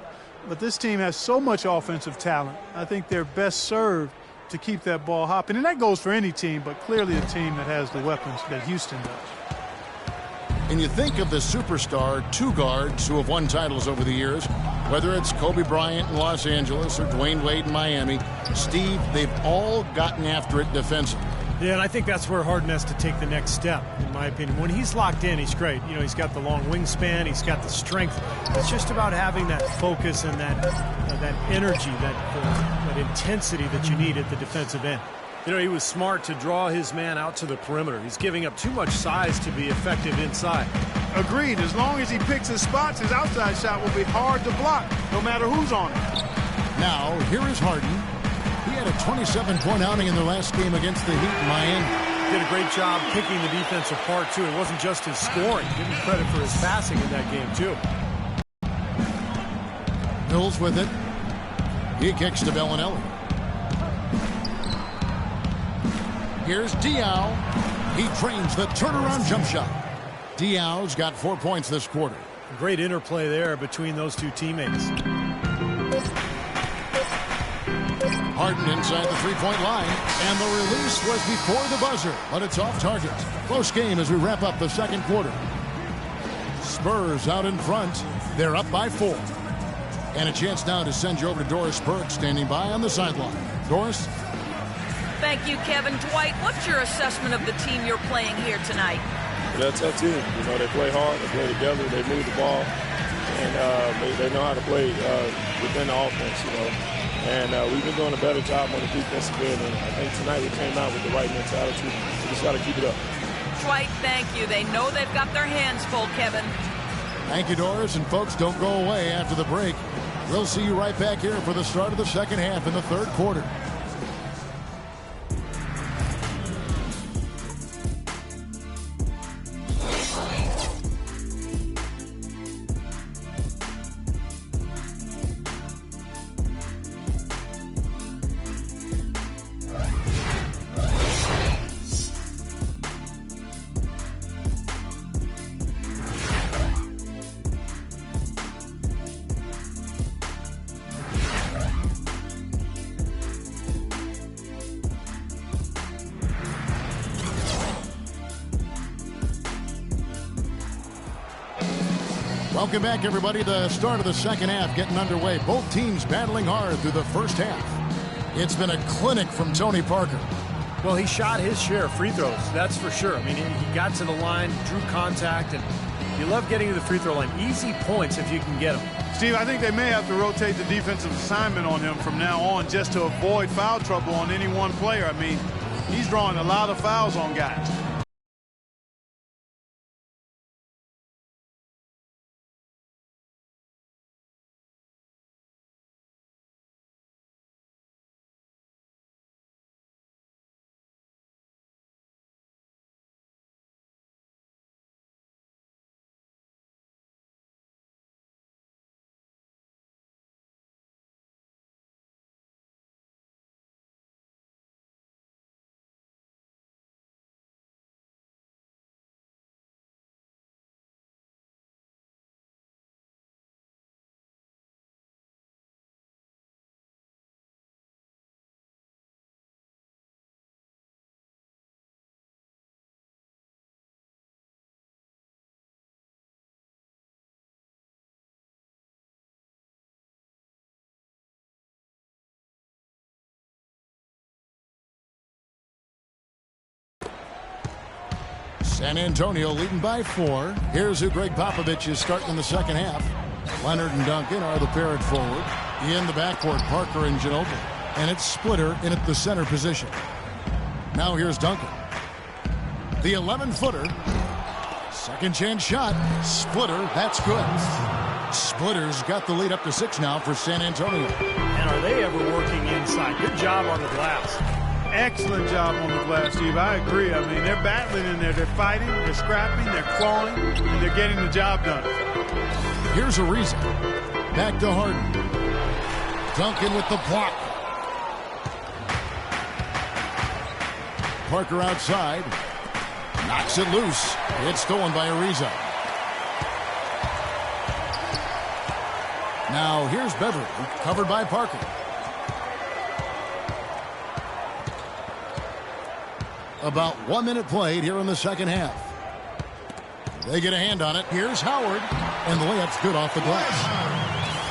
But this team has so much offensive talent. I think they're best served to keep that ball hopping. And that goes for any team, but clearly a team that has the weapons that Houston does. And you think of the superstar two guards who have won titles over the years, whether it's Kobe Bryant in Los Angeles or Dwayne Wade in Miami, Steve, they've all gotten after it defensively. Yeah, and I think that's where Harden has to take the next step, in my opinion. When he's locked in, he's great. He's got the long wingspan, he's got the strength. It's just about having that focus and that energy, that intensity that you need at the defensive end. He was smart to draw his man out to the perimeter. He's giving up too much size to be effective inside. Agreed. As long as he picks his spots, his outside shot will be hard to block, no matter who's on it. Now, here is Harden. He had a 27-point outing in their last game against the Heat in Miami. Did a great job picking the defense apart, too. It wasn't just his scoring. Give him credit for his passing in that game, too. Mills with it. He kicks to Bellinelli. Here's Diaw. He trains the turnaround jump shot. Diaw's got 4 points this quarter. Great interplay there between those two teammates. Harden inside the three-point line, and the release was before the buzzer, but it's off target. Close game as we wrap up the second quarter. Spurs out in front. They're up by 4. And a chance now to send you over to Doris Burke, standing by on the sideline. Doris? Thank you, Kevin. Dwight, what's your assessment of the team you're playing here tonight? They're a tough team. They play hard, they play together, they move the ball, and they know how to play within the offense, And we've been doing a better job on the defensive end, and I think tonight we came out with the right mentality. We just got to keep it up. Dwight, thank you. They know they've got their hands full, Kevin. Thank you, Doris. And folks, don't go away after the break. We'll see you right back here for the start of the second half in the third quarter. Welcome back, everybody. The start of the second half getting underway. Both teams battling hard through the first half. It's been a clinic from Tony Parker. Well, he shot his share of free throws, that's for sure. I mean, he got to the line, drew contact, and you love getting to the free throw line. Easy points if you can get them. Steve, I think they may have to rotate the defensive assignment on him from now on just to avoid foul trouble on any one player. I mean, he's drawing a lot of fouls on guys. San Antonio leading by 4. Here's who Greg Popovich is starting in the second half. Leonard and Duncan are the pair at forward. In the backcourt, Parker and Ginobili. And it's Splitter in at the center position. Now here's Duncan. The 11-footer. Second chance shot. Splitter, that's good. Splitter's got the lead up to 6 now for San Antonio. And are they ever working inside? Good job on the glass. Excellent job on the glass, Steve. I agree. I mean, they're battling in there. They're fighting, they're scrapping, they're clawing, and they're getting the job done. Here's Ariza. Back to Harden. Duncan with the block. Parker outside. Knocks it loose. It's stolen by Ariza. Now here's Beverly, covered by Parker. About 1 minute played here in the second half. They get a hand on it. Here's Howard, and the layup's good off the glass.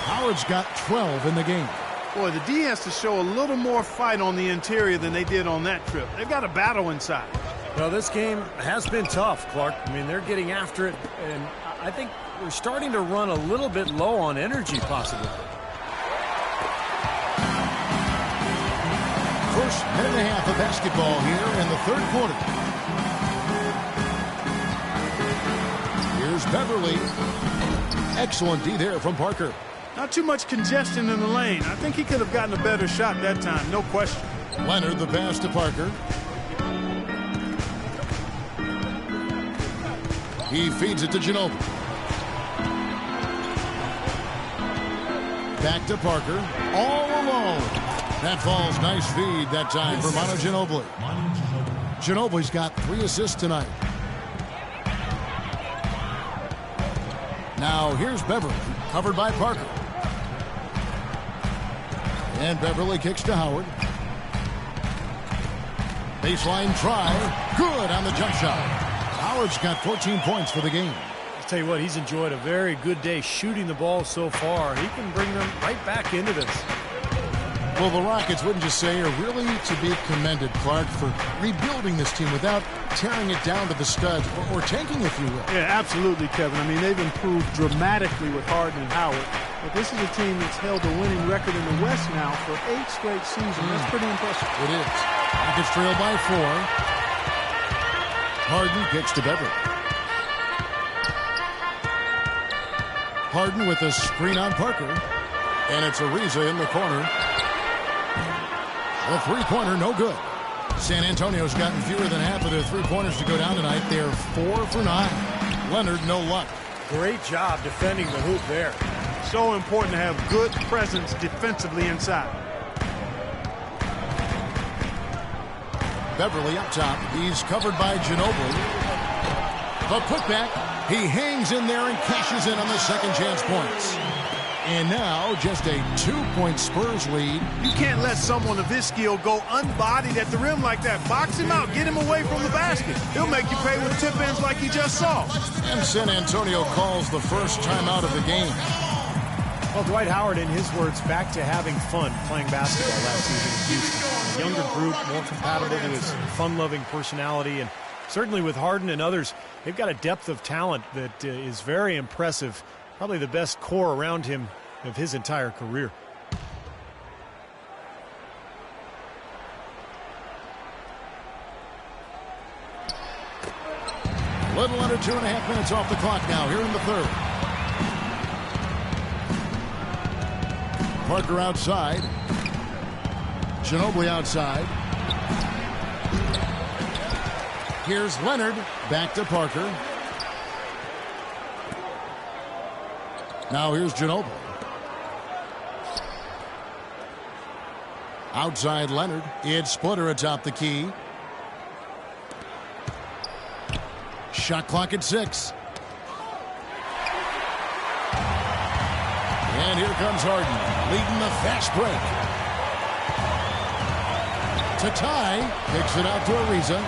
Howard's got 12 in the game. Boy, the D has to show a little more fight on the interior than they did on that trip. They've got a battle inside. Well, this game has been tough, Clark. I mean, they're getting after it, and I think we're starting to run a little bit low on energy, possibly. First minute and a half of basketball here in the third quarter. Here's Beverly. Excellent D there from Parker. Not too much congestion in the lane. I think he could have gotten a better shot that time, no question. Leonard, the pass to Parker. He feeds it to Ginobili. Back to Parker. All alone. That falls. Nice feed that time for Manu Ginobili. Ginobili's got 3 assists tonight. Now here's Beverly, covered by Parker. And Beverly kicks to Howard. Baseline try. Good on the jump shot. Howard's got 14 points for the game. I'll tell you what, he's enjoyed a very good day shooting the ball so far. He can bring them right back into this. Well, the Rockets, wouldn't you say, are really to be commended, Clark, for rebuilding this team without tearing it down to the studs or tanking, if you will. Yeah, absolutely, Kevin. I mean, they've improved dramatically with Harden and Howard. But this is a team that's held a winning record in the West now for 8 straight seasons. That's pretty impressive. It is. Rockets trail by 4. Harden kicks to Beverly. Harden with a screen on Parker. And it's Ariza in the corner. The three-pointer, no good. San Antonio's gotten fewer than half of their three-pointers to go down tonight. They're 4 for 9. Leonard, no luck. Great job defending the hoop there. So important to have good presence defensively inside. Beverly up top. He's covered by Ginobili. The putback. He hangs in there and cashes in on the second chance points. And now just a 2-point Spurs lead. You can't let someone of his skill go unbodied at the rim like that. Box him out. Get him away from the basket. He'll make you pay with tip-ins like you just saw. And San Antonio calls the first timeout of the game. Well, Dwight Howard, in his words, back to having fun playing basketball last season in Houston. A younger group, more compatible to his fun-loving personality, and certainly with Harden and others, they've got a depth of talent that is very impressive. Probably the best core around him of his entire career. A little under 2.5 minutes off the clock now here in the third. Parker outside. Ginobili outside. Here's Leonard. Back to Parker. Now here's Ginobili. Outside Leonard. It's Splitter atop the key. Shot clock at 6. And here comes Harden, leading the fast break. To tie, kicks it out to Ariza.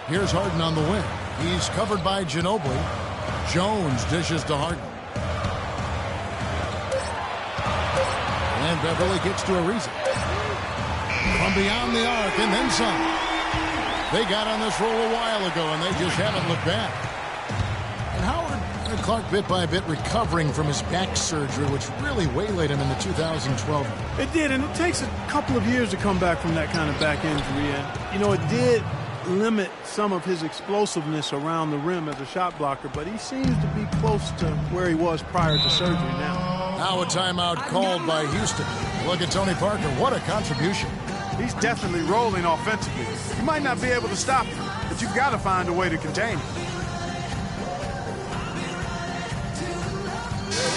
Here's Harden on the wing. He's covered by Ginobili. Jones dishes to Harden. And Beverly gets to Ariza. From beyond the arc and then some. They got on this roll a while ago, and they just haven't looked back. And Howard, Clark, bit by bit, recovering from his back surgery, which really waylaid him in the 2012. It did, and it takes a couple of years to come back from that kind of back injury. And, you know, it did limit some of his explosiveness around the rim as a shot blocker, but he seems to be close to where he was prior to surgery now. Now a timeout called by Houston. Look at Tony Parker. What a contribution. He's definitely rolling offensively. You might not be able to stop him, but you've got to find a way to contain him.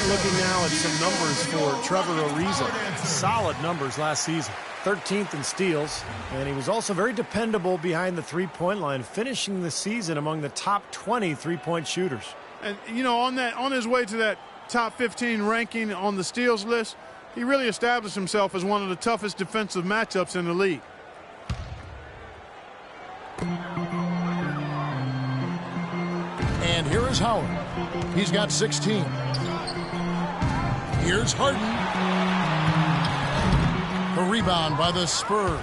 Looking now at some numbers for Trevor Ariza. Solid numbers last season. 13th in steals, and he was also very dependable behind the three-point line, finishing the season among the top 20 three-point shooters. And, you know, on his way to that top 15 ranking on the steals list, he really established himself as one of the toughest defensive matchups in the league. And here is Howard. He's got 16. Here's Harden. A rebound by the Spurs.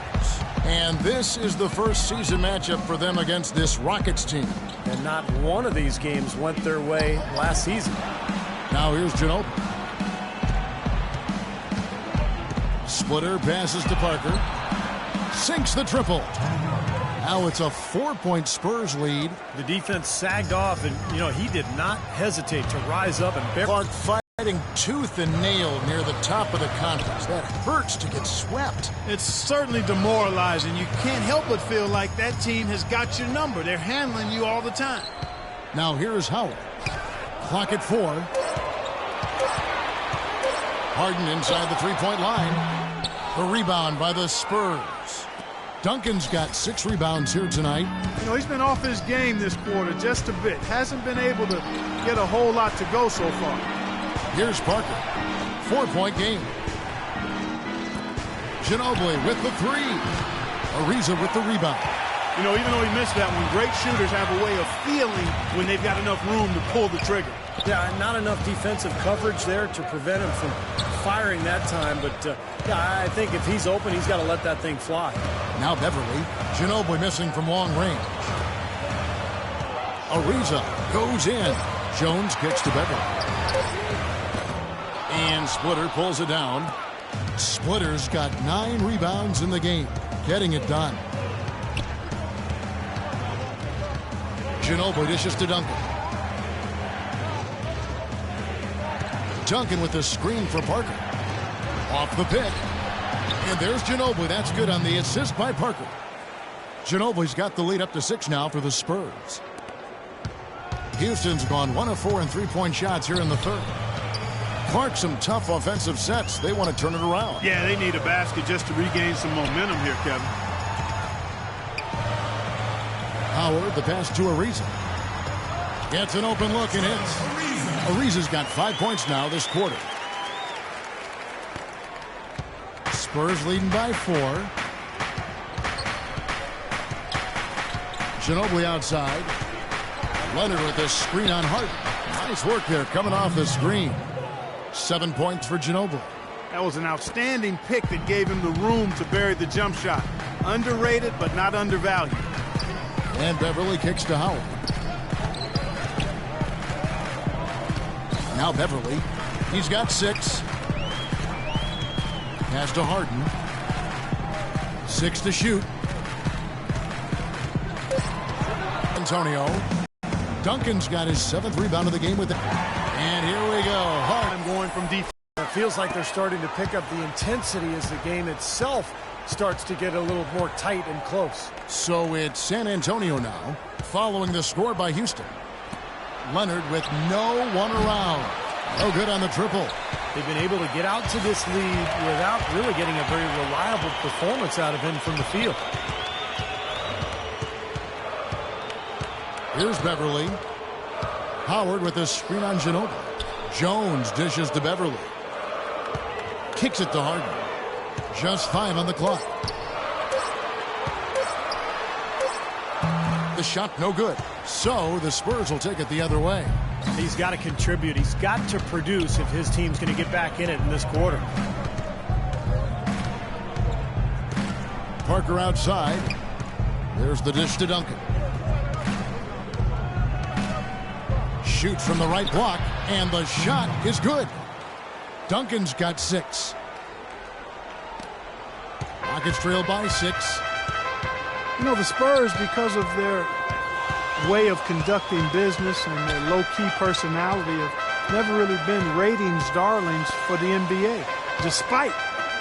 And this is the first season matchup for them against this Rockets team. And not one of these games went their way last season. Now here's Ginobili. Splitter passes to Parker. Sinks the triple. Now it's a 4-point Spurs lead. The defense sagged off, and, you know, he did not hesitate to rise up and bear. Clark fighting tooth and nail near the top of the contest. That hurts to get swept. It's certainly demoralizing. You can't help but feel like that team has got your number. They're handling you all the time. Now here's Howard. Clock at 4. Harden inside the three-point line. A rebound by the Spurs. Duncan's got 6 rebounds here tonight. You know, he's been off his game this quarter just a bit. Hasn't been able to get a whole lot to go so far. Here's Parker. 4-point game. Ginobili with the 3. Ariza with the rebound. You know, even though he missed that one, great shooters have a way of feeling when they've got enough room to pull the trigger. Yeah, not enough defensive coverage there to prevent him from firing that time. But, yeah, I think if he's open, he's got to let that thing fly. Now Beverly. Ginobili missing from long range. Ariza goes in. Jones kicks to Beverly. And Splitter pulls it down. Splitter's got 9 rebounds in the game. Getting it done. Ginobili dishes to Duncan. Duncan with the screen for Parker. Off the pick. And there's Ginobili. That's good on the assist by Parker. Ginobili's got the lead up to 6 now for the Spurs. Houston's gone 1 of 4 in three-point shots here in the third. Clark, some tough offensive sets. They want to turn it around. Yeah, they need a basket just to regain some momentum here, Kevin. Howard, the pass to Ariza. Gets an open look and hits. Ariza's got 5 points now this quarter. Spurs leading by 4. Ginobili outside. Leonard with the screen on Harden. Nice work there coming off the screen. 7 points for Ginobili. That was an outstanding pick that gave him the room to bury the jump shot. Underrated, but not undervalued. And Beverly kicks to Howard. Now Beverly. He's got 6. Pass to Harden. 6 to shoot. Antonio. Duncan's got his 7th rebound of the game with it. And here we go. Harden going from defense. It feels like they're starting to pick up the intensity as the game itself starts to get a little more tight and close. So it's San Antonio now, following the score by Houston. Leonard with no one around. No good on the triple. They've been able to get out to this lead without really getting a very reliable performance out of him from the field. Here's Beverly. Howard with a screen on Ginobili. Jones dishes to Beverly. Kicks it to Harden. Just 5 on the clock. The shot no good. So the Spurs will take it the other way. He's got to contribute. He's got to produce if his team's going to get back in it in this quarter. Parker outside. There's the dish to Duncan. Shoots from the right block, and the shot is good. Duncan's got 6. Rockets trail by 6. You know, the Spurs, because of their way of conducting business and their low-key personality, have never really been ratings darlings for the NBA, despite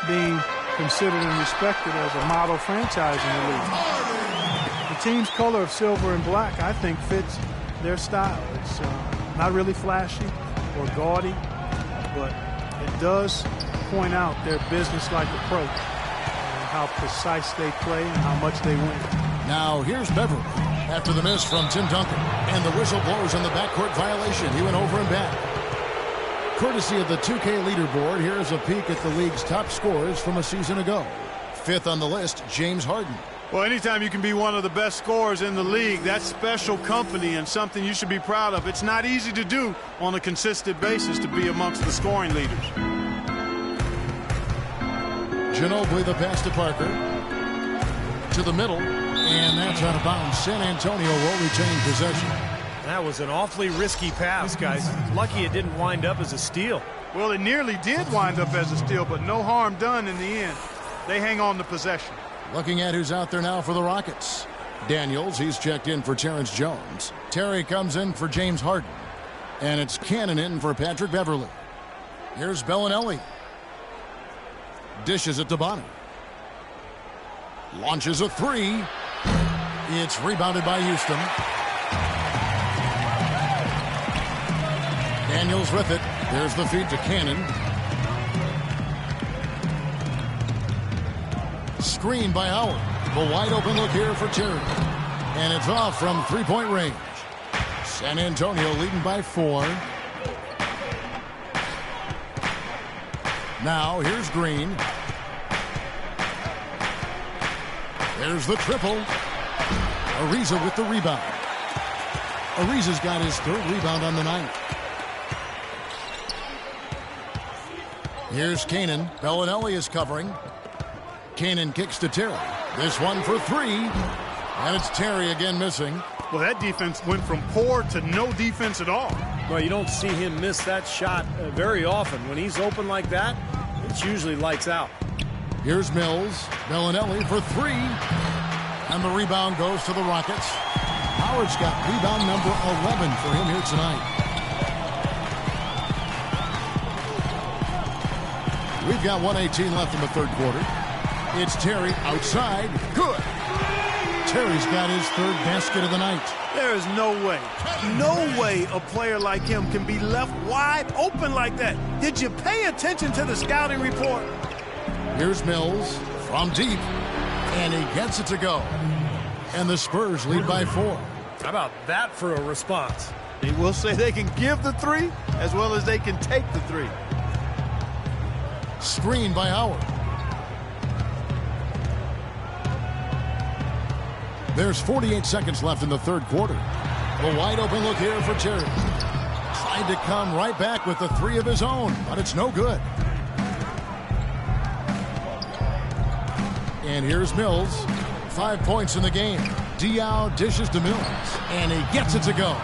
being considered and respected as a model franchise in the league. The team's color of silver and black, I think, fits their style. It's not really flashy or gaudy, but it does point out their business-like approach and how precise they play and how much they win. Now here's Beverly after the miss from Tim Duncan, and the whistle blows on the backcourt violation. He went over and back. Courtesy of the 2K leaderboard, here's a peek at the league's top scorers from a season ago. 5th on the list, James Harden. Well, anytime you can be one of the best scorers in the league, that's special company and something you should be proud of. It's not easy to do on a consistent basis to be amongst the scoring leaders. Ginobili the pass to Parker. To the middle, and that's out of bounds. San Antonio will retain possession. That was an awfully risky pass, guys. Lucky it didn't wind up as a steal. Well, it nearly did wind up as a steal, but no harm done in the end. They hang on to possession. Looking at who's out there now for the Rockets. Daniels, he's checked in for Terrence Jones. Terry comes in for James Harden. And it's Cannon in for Patrick Beverly. Here's Bellinelli. Dishes it to Bonner. Launches a 3. It's rebounded by Houston. Daniels with it. There's the feed to Cannon. Screen by Howard. The wide open look here for Terry. And it's off from 3-point range. San Antonio leading by 4. Now here's Green. There's the triple. Ariza with the rebound. Ariza's got his 3rd rebound on the night. Here's Cannon. Bellinelli is covering. Cannon kicks to Terry. This one for 3. And it's Terry again missing. Well, that defense went from poor to no defense at all. Well, you don't see him miss that shot very often. When he's open like that, it's usually lights out. Here's Mills. Bellinelli for 3. And the rebound goes to the Rockets. Howard's got rebound number 11 for him here tonight. We've got 1:18 left in the 3rd quarter. It's Terry outside. Good. Terry's got his 3rd basket of the night. There is no way a player like him can be left wide open like that. Did you pay attention to the scouting report? Here's Mills from deep, and he gets it to go. And the Spurs lead by 4. How about that for a response? They will say they can give the three as well as they can take the three. Screen by Howard. There's 48 seconds left in the third quarter. The wide open look here for Terry. Tried to come right back with the three of his own, but it's no good. And here's Mills. 5 points in the game. Diaw dishes to Mills, and he gets it to go.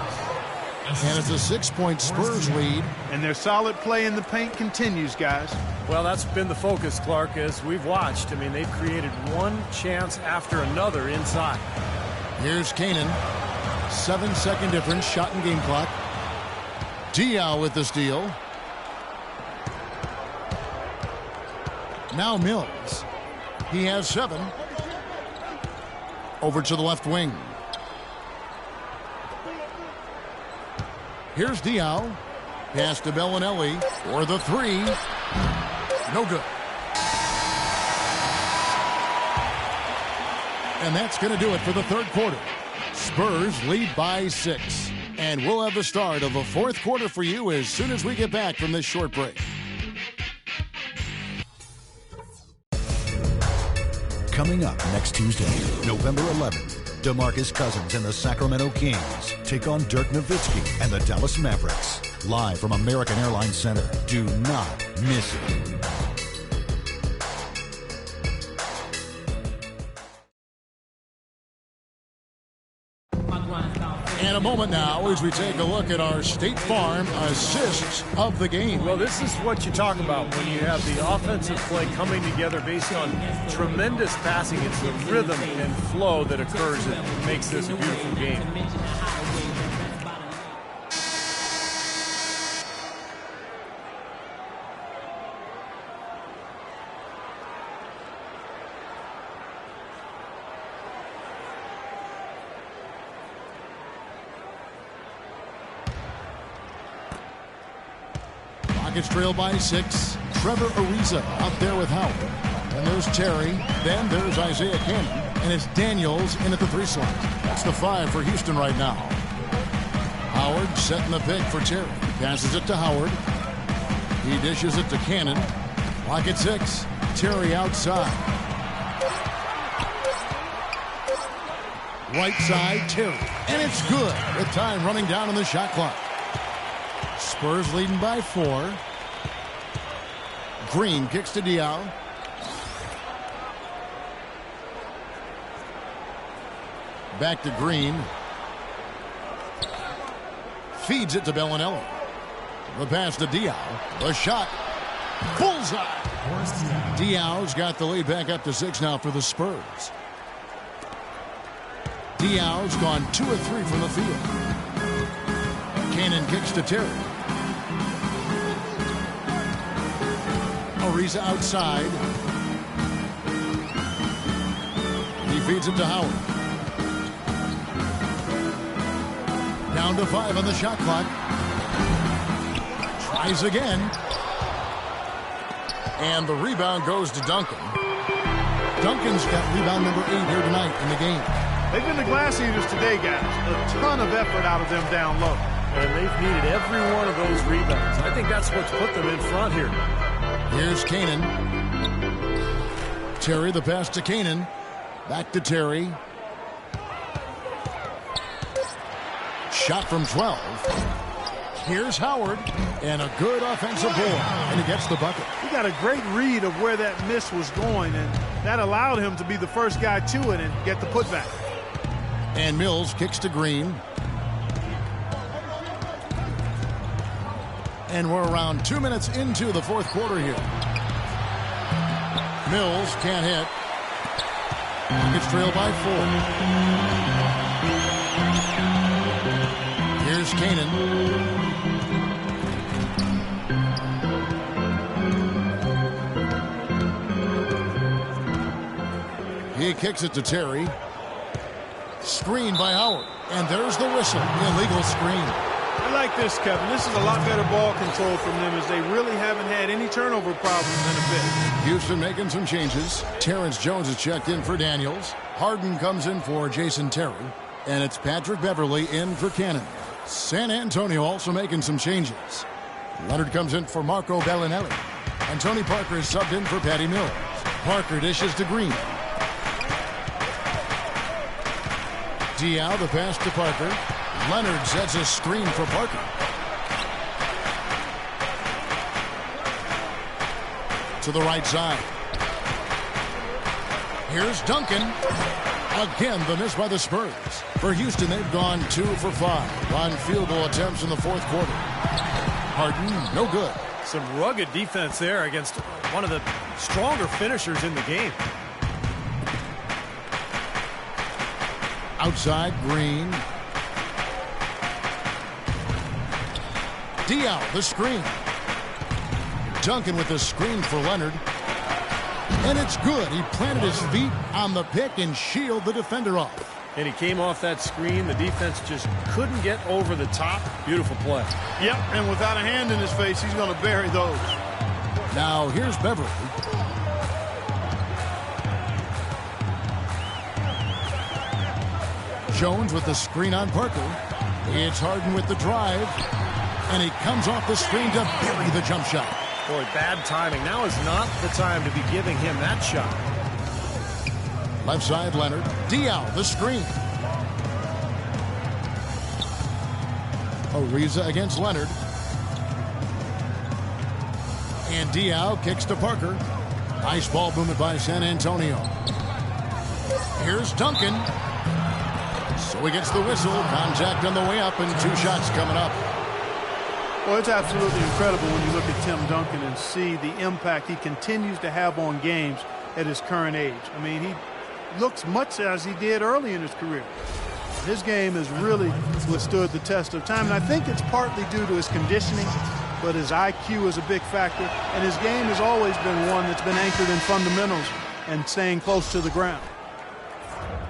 And it's a 6-point Spurs lead. And their solid play in the paint continues, guys. Well, that's been the focus, Clark, as we've watched. I mean, they've created one chance after another inside. Here's Kanan. 7-second difference, shot and game clock. Diaw with the steal. Now Mills. He has 7. Over to the left wing. Here's Diaw. Pass to Bellinelli for the 3. No good. And that's going to do it for the third quarter. Spurs lead by 6. And we'll have the start of the fourth quarter for you as soon as we get back from this short break. Coming up next Tuesday, November 11th, DeMarcus Cousins and the Sacramento Kings take on Dirk Nowitzki and the Dallas Mavericks. Live from American Airlines Center. Do not miss it. And a moment now as we take a look at our State Farm assists of the game. Well, this is what you talk about when you have the offensive play coming together based on tremendous passing. It's the rhythm and flow that occurs that makes this a beautiful game. Rockets trail by 6. Trevor Ariza out there with Howard. And there's Terry. Then there's Isaiah Cannon. And it's Daniels in at the 3 slot. That's the 5 for Houston right now. Howard setting the pick for Terry. Passes it to Howard. He dishes it to Cannon. Clock at 6. Terry outside. Right side, Terry. And it's good with time running down on the shot clock. Spurs leading by 4. Green kicks to Diaw. Back to Green. Feeds it to Bellinelli. The pass to Diaw. The shot. Bullseye. Diaw's got the lead back up to 6 now for the Spurs. Diaw's gone 2 of 3 from the field. Cannon kicks to Terry. Ariza outside. He feeds it to Howard. Down to 5 on the shot clock. Tries again. And the rebound goes to Duncan. Duncan's got rebound number 8 here tonight in the game. They've been the glass eaters today, guys. A ton of effort out of them down low. And they've needed every one of those rebounds. I think that's what's put them in front here. Here's Cannon. Terry, the pass to Cannon. Back to Terry. Shot from 12. Here's Howard. And a good offensive board. And he gets the bucket. He got a great read of where that miss was going, and that allowed him to be the first guy to it and get the putback. And Mills kicks to Green. And we're around 2 minutes into the fourth quarter here. Mills can't hit. Rockets trail by 4. Here's Cannon. He kicks it to Terry. Screen by Howard. And there's the whistle. Illegal screen. I like this, Kevin. This is a lot better ball control from them as they really haven't had any turnover problems in a bit. Houston making some changes. Terrence Jones is checked in for Daniels. Harden comes in for Jason Terry. And it's Patrick Beverly in for Cannon. San Antonio also making some changes. Leonard comes in for Marco Bellinelli. And Tony Parker is subbed in for Patty Mills. Parker dishes to Green. Diaw, the pass to Parker. Leonard sets a screen for Parker. To the right side. Here's Duncan. Again, the miss by the Spurs. For Houston, they've gone 2 for 5 on field goal attempts in the fourth quarter. Harden, no good. Some rugged defense there against one of the stronger finishers in the game. Outside, Green. Diaw, the screen. Duncan with the screen for Leonard. And it's good. He planted his feet on the pick and shielded the defender off. And he came off that screen. The defense just couldn't get over the top. Beautiful play. Yep, and without a hand in his face, he's going to bury those. Now here's Beverly. Jones with the screen on Parker. It's Harden with the drive. And he comes off the screen to bury the jump shot. Boy, bad timing. Now is not the time to be giving him that shot. Left side, Leonard. Diaw, the screen. Ariza against Leonard. And Diaw kicks to Parker. Nice ball movement by San Antonio. Here's Duncan. So he gets the whistle. Contact on the way up and 2 shots coming up. Well, it's absolutely incredible when you look at Tim Duncan and see the impact he continues to have on games at his current age. I mean, he looks much as he did early in his career. His game has really withstood the test of time, and I think it's partly due to his conditioning, but his IQ is a big factor, and his game has always been one that's been anchored in fundamentals and staying close to the ground.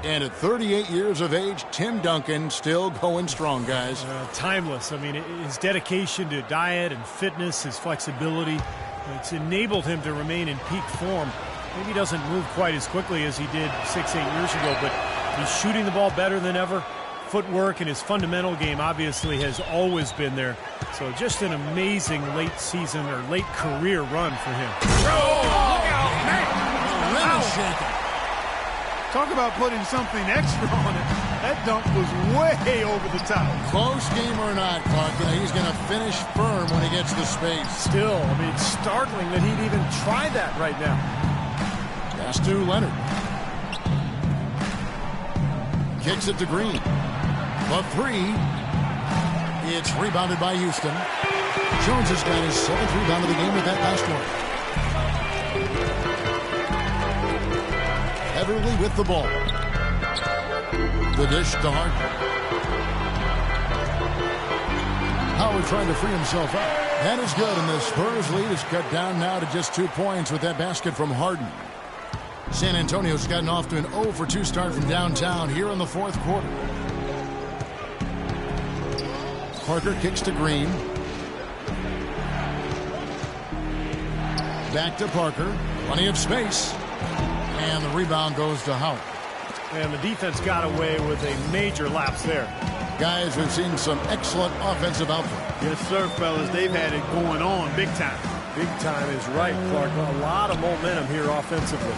And at 38 years of age, Tim Duncan still going strong, guys. Timeless. I mean, his dedication to diet and fitness, his flexibility, it's enabled him to remain in peak form. Maybe he doesn't move quite as quickly as he did 6-8 years ago, but he's shooting the ball better than ever. Footwork and his fundamental game obviously has always been there. So just an amazing late season or late career run for him. Oh, look out, man! Talk about putting something extra on it. That dunk was way over the top. Close game or not, Clark, he's going to finish firm when he gets the space. Still, I mean, it's startling that he'd even try that right now. Pass to Leonard. Kicks it to Green. The 3. It's rebounded by Houston. Jones has got his 7th rebound of the game with that last one. Everly with the ball. The dish to Harden. Howard trying to free himself up. That is good, and the Spurs lead is cut down now to just 2 points with that basket from Harden. San Antonio's gotten off to an 0 for 2 start from downtown here in the fourth quarter. Parker kicks to Green. Back to Parker. Plenty of space. And the rebound goes to Howard. And the defense got away with a major lapse there. Guys, we've seen some excellent offensive output. Yes, sir, fellas. They've had it going on big time. Big time is right, Clark. A lot of momentum here offensively.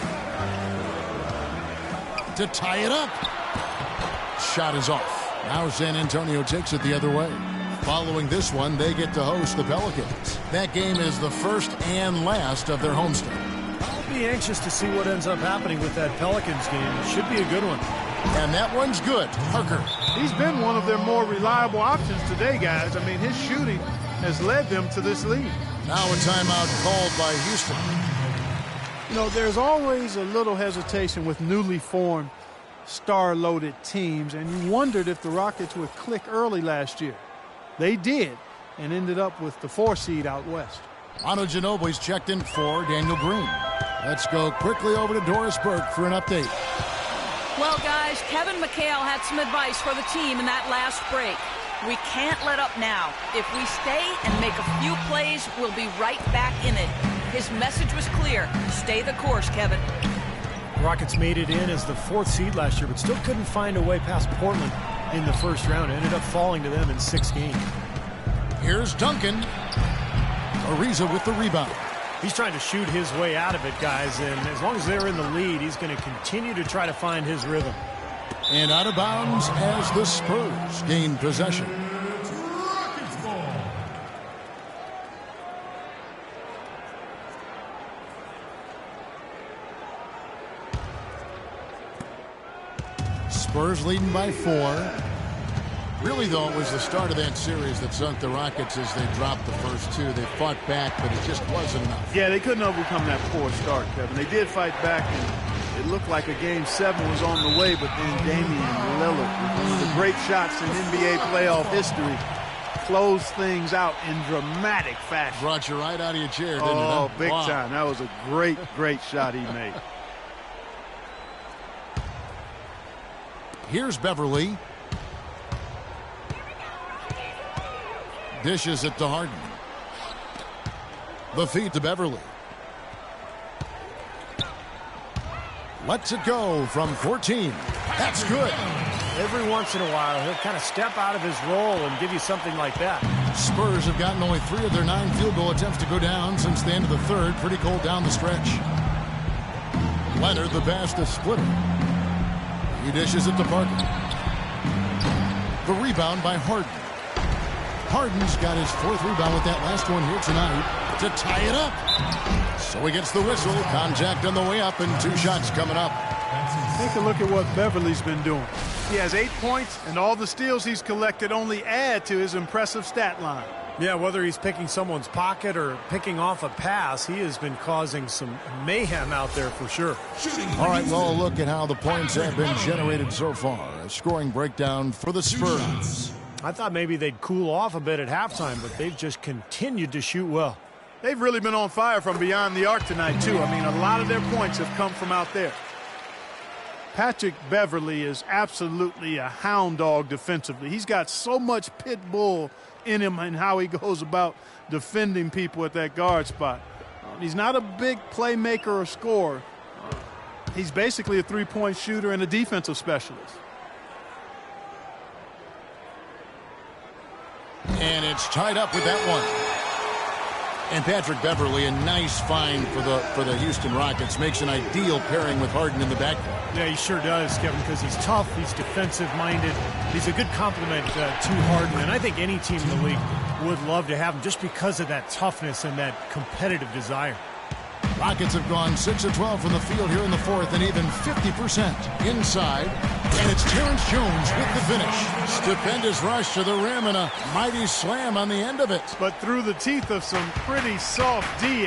To tie it up. Shot is off. Now San Antonio takes it the other way. Following this one, they get to host the Pelicans. That game is the first and last of their homestand. I'll be anxious to see what ends up happening with that Pelicans game. It should be a good one. And that one's good. Parker. He's been one of their more reliable options today, guys. I mean, his shooting has led them to this lead. Now a timeout called by Houston. You know, there's always a little hesitation with newly formed star-loaded teams, and you wondered if the Rockets would click early last year. They did, and ended up with the 4 seed out west. Manu Ginobili's checked in for Daniel Green. Let's go quickly over to Doris Burke for an update. Well, guys, Kevin McHale had some advice for the team in that last break. We can't let up now. If we stay and make a few plays, we'll be right back in it. His message was clear. Stay the course, Kevin. The Rockets made it in as the 4th seed last year, but still couldn't find a way past Portland. in the first round. It ended up falling to them in 6 games. Here's Duncan. Ariza with the rebound. He's trying to shoot his way out of it, guys, and as long as they're in the lead, he's going to continue to try to find his rhythm. And out of bounds as the Spurs gain possession. Spurs leading by 4. Really, though, it was the start of that series that sunk the Rockets as they dropped the first 2. They fought back, but it just wasn't enough. Yeah, they couldn't overcome that poor start, Kevin. They did fight back, and it looked like a Game 7 was on the way, but then Damian Lillard, with one of the great shots in NBA playoff history, closed things out in dramatic fashion. Brought you right out of your chair, didn't it? Oh, big time. That was a great, great shot he made. Here's Beverly. Dishes it to Harden. The feed to Beverly. Lets it go from 14. That's good. Every once in a while, he'll kind of step out of his role and give you something like that. Spurs have gotten only 3 of their 9 field goal attempts to go down since the end of the third. Pretty cold down the stretch. Leonard the pass to Splitter. He dishes it to Parker. The rebound by Harden. Harden's got his 4th rebound with that last one here tonight to tie it up. So he gets the whistle. Contact on the way up and 2 shots coming up. Take a look at what Beverly's been doing. He has 8 points, and all the steals he's collected only add to his impressive stat line. Yeah, whether he's picking someone's pocket or picking off a pass, he has been causing some mayhem out there for sure. All right, well, look at how the points have been generated so far. A scoring breakdown for the Spurs. I thought maybe they'd cool off a bit at halftime, but they've just continued to shoot well. They've really been on fire from beyond the arc tonight, too. I mean, a lot of their points have come from out there. Patrick Beverly is absolutely a hound dog defensively. He's got so much pit bull in him and how he goes about defending people at that guard spot. He's not a big playmaker or scorer. He's basically a 3-point shooter and a defensive specialist. And it's tied up with that one. And Patrick Beverly, a nice find for the Houston Rockets, makes an ideal pairing with Harden in the backcourt. Yeah, he sure does, Kevin, because he's tough, he's defensive-minded. He's a good complement to Harden, and I think any team in the league would love to have him just because of that toughness and that competitive desire. Rockets have gone 6 of 12 from the field here in the 4th and even 50% inside. And it's Terrence Jones with the finish. Stupendous rush to the rim and a mighty slam on the end of it. But through the teeth of some pretty soft D,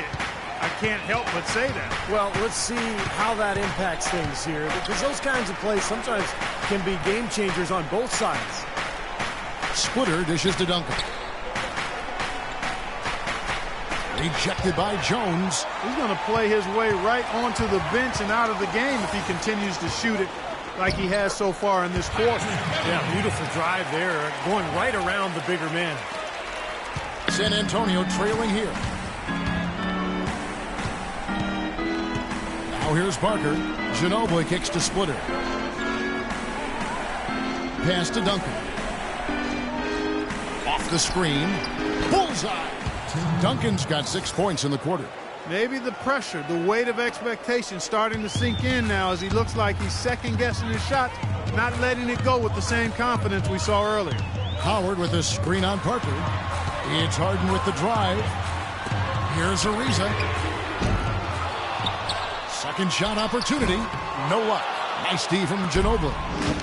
I can't help but say that. Well, let's see how that impacts things here, because those kinds of plays sometimes can be game changers on both sides. Splitter dishes to Duncan. Rejected by Jones. He's going to play his way right onto the bench and out of the game if he continues to shoot it like he has so far in this quarter. Yeah, beautiful drive there, going right around the bigger man. San Antonio trailing here. Now here's Parker. Ginobili kicks to Splitter. Pass to Duncan. Off the screen. Bullseye. Duncan's got 6 points in the quarter. Maybe the pressure, the weight of expectation starting to sink in now as he looks like he's second-guessing his shot, not letting it go with the same confidence we saw earlier. Howard with a screen on Parker. It's Harden with the drive. Here's Ariza. Second shot opportunity. No luck. Nice D from Ginobili.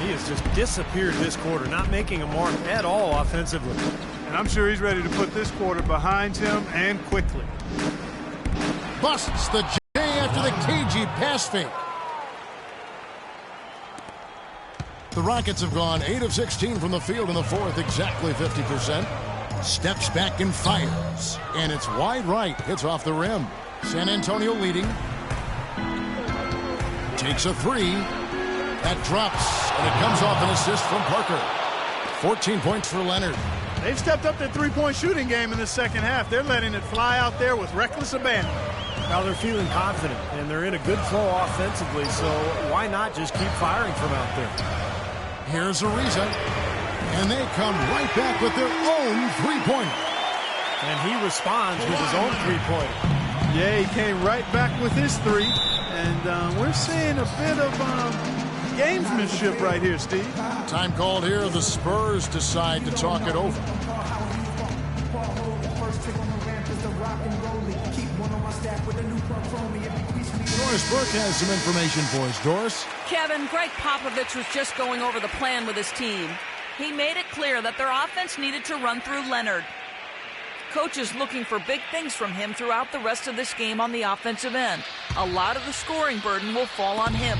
He has just disappeared this quarter, not making a mark at all offensively. And I'm sure he's ready to put this quarter behind him and quickly. Busts the J after the cagey pass fake. The Rockets have gone 8 of 16 from the field in the 4th, exactly 50%. Steps back and fires. And it's wide right. Hits off the rim. San Antonio leading. Takes a 3. That drops, and it comes off an assist from Parker. 14 points for Leonard. They've stepped up their 3-point shooting game in the second half. They're letting it fly out there with reckless abandon. Now they're feeling confident, and they're in a good flow offensively, so why not just keep firing from out there? Here's Ariza. And they come right back with their own three-pointer. And he responds with his own three-pointer. Yeah, he came right back with his three. And we're seeing a bit of gamesmanship right here, Steve. Time called here. The Spurs decide to talk it over. Doris Burke has some information for us. Doris? Kevin, Greg Popovich was just going over the plan with his team. He made it clear that their offense needed to run through Leonard. Coach is looking for big things from him throughout the rest of this game on the offensive end. A lot of the scoring burden will fall on him.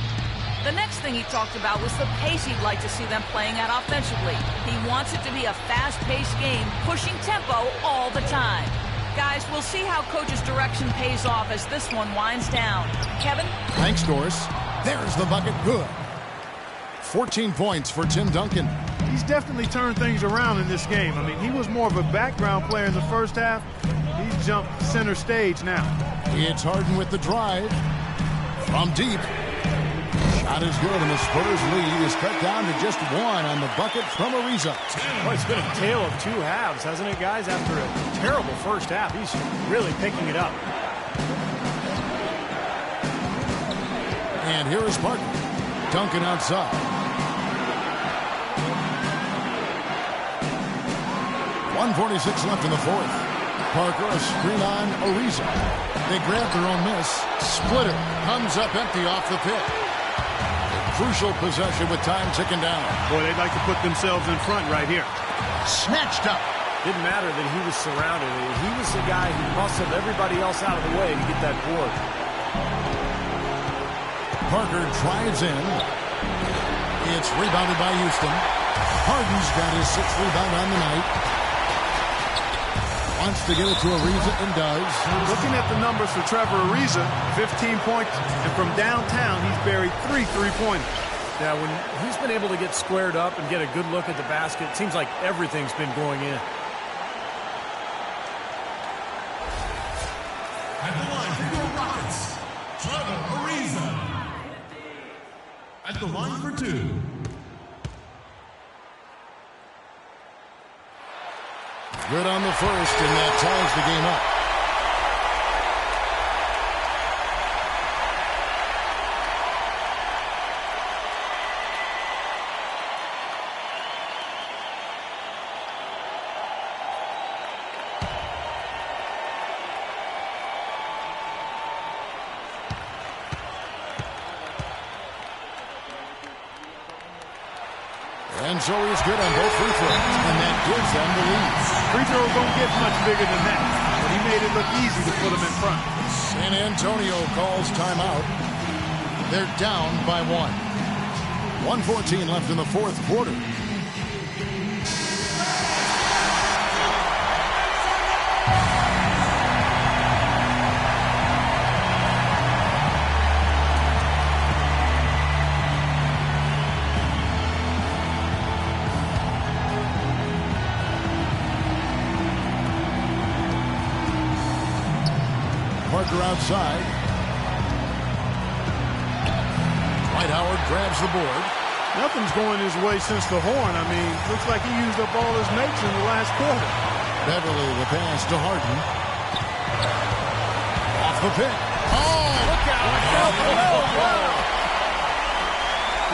The next thing he talked about was the pace he'd like to see them playing at offensively. He wants it to be a fast-paced game, pushing tempo all the time. Guys, we'll see how Coach's direction pays off as this one winds down. Kevin? Thanks, Doris. There's the bucket. Good. 14 points for Tim Duncan. He's definitely turned things around in this game. I mean, he was more of a background player in the first half. He's jumped center stage now. It's Harden with the drive. From deep. Shot is good, and the Spurs lead is cut down to just one on the bucket from Ariza. Well, it's been a tale of two halves, hasn't it, guys? After a terrible first half, he's really picking it up. And here is Parker. Duncan outside. 1:46 left in the fourth. Parker, a screen on Ariza. They grab their own miss. Splitter comes up empty off the pick. Crucial possession with time ticking down. Boy, they'd like to put themselves in front right here. Snatched up. Didn't matter that he was surrounded. He was the guy who muscled everybody else out of the way to get that board. Parker drives in. It's rebounded by Houston. Harden's got his sixth rebound on the night. Wants to get it to Ariza and does. Looking at the numbers for Trevor Ariza, 15 points, and from downtown, he's buried 3 three-pointers. Yeah, when he's been able to get squared up and get a good look at the basket, it seems like everything's been going in. At the line for your Rockets, Trevor Ariza. At the line for 2. Good on the first, and that ties the game up. And so he's good on both free throws, and that gives them the lead. Free throws don't get much bigger than that, but he made it look easy to put them in front. San Antonio calls timeout. They're down by 1. 1:14 left in the fourth quarter. Parker outside. Dwight Howard grabs the board. Nothing's going his way since the horn. I mean, looks like he used up all his makes in the last quarter. Beverly the pass to Harden. Off the pick. Oh, look out.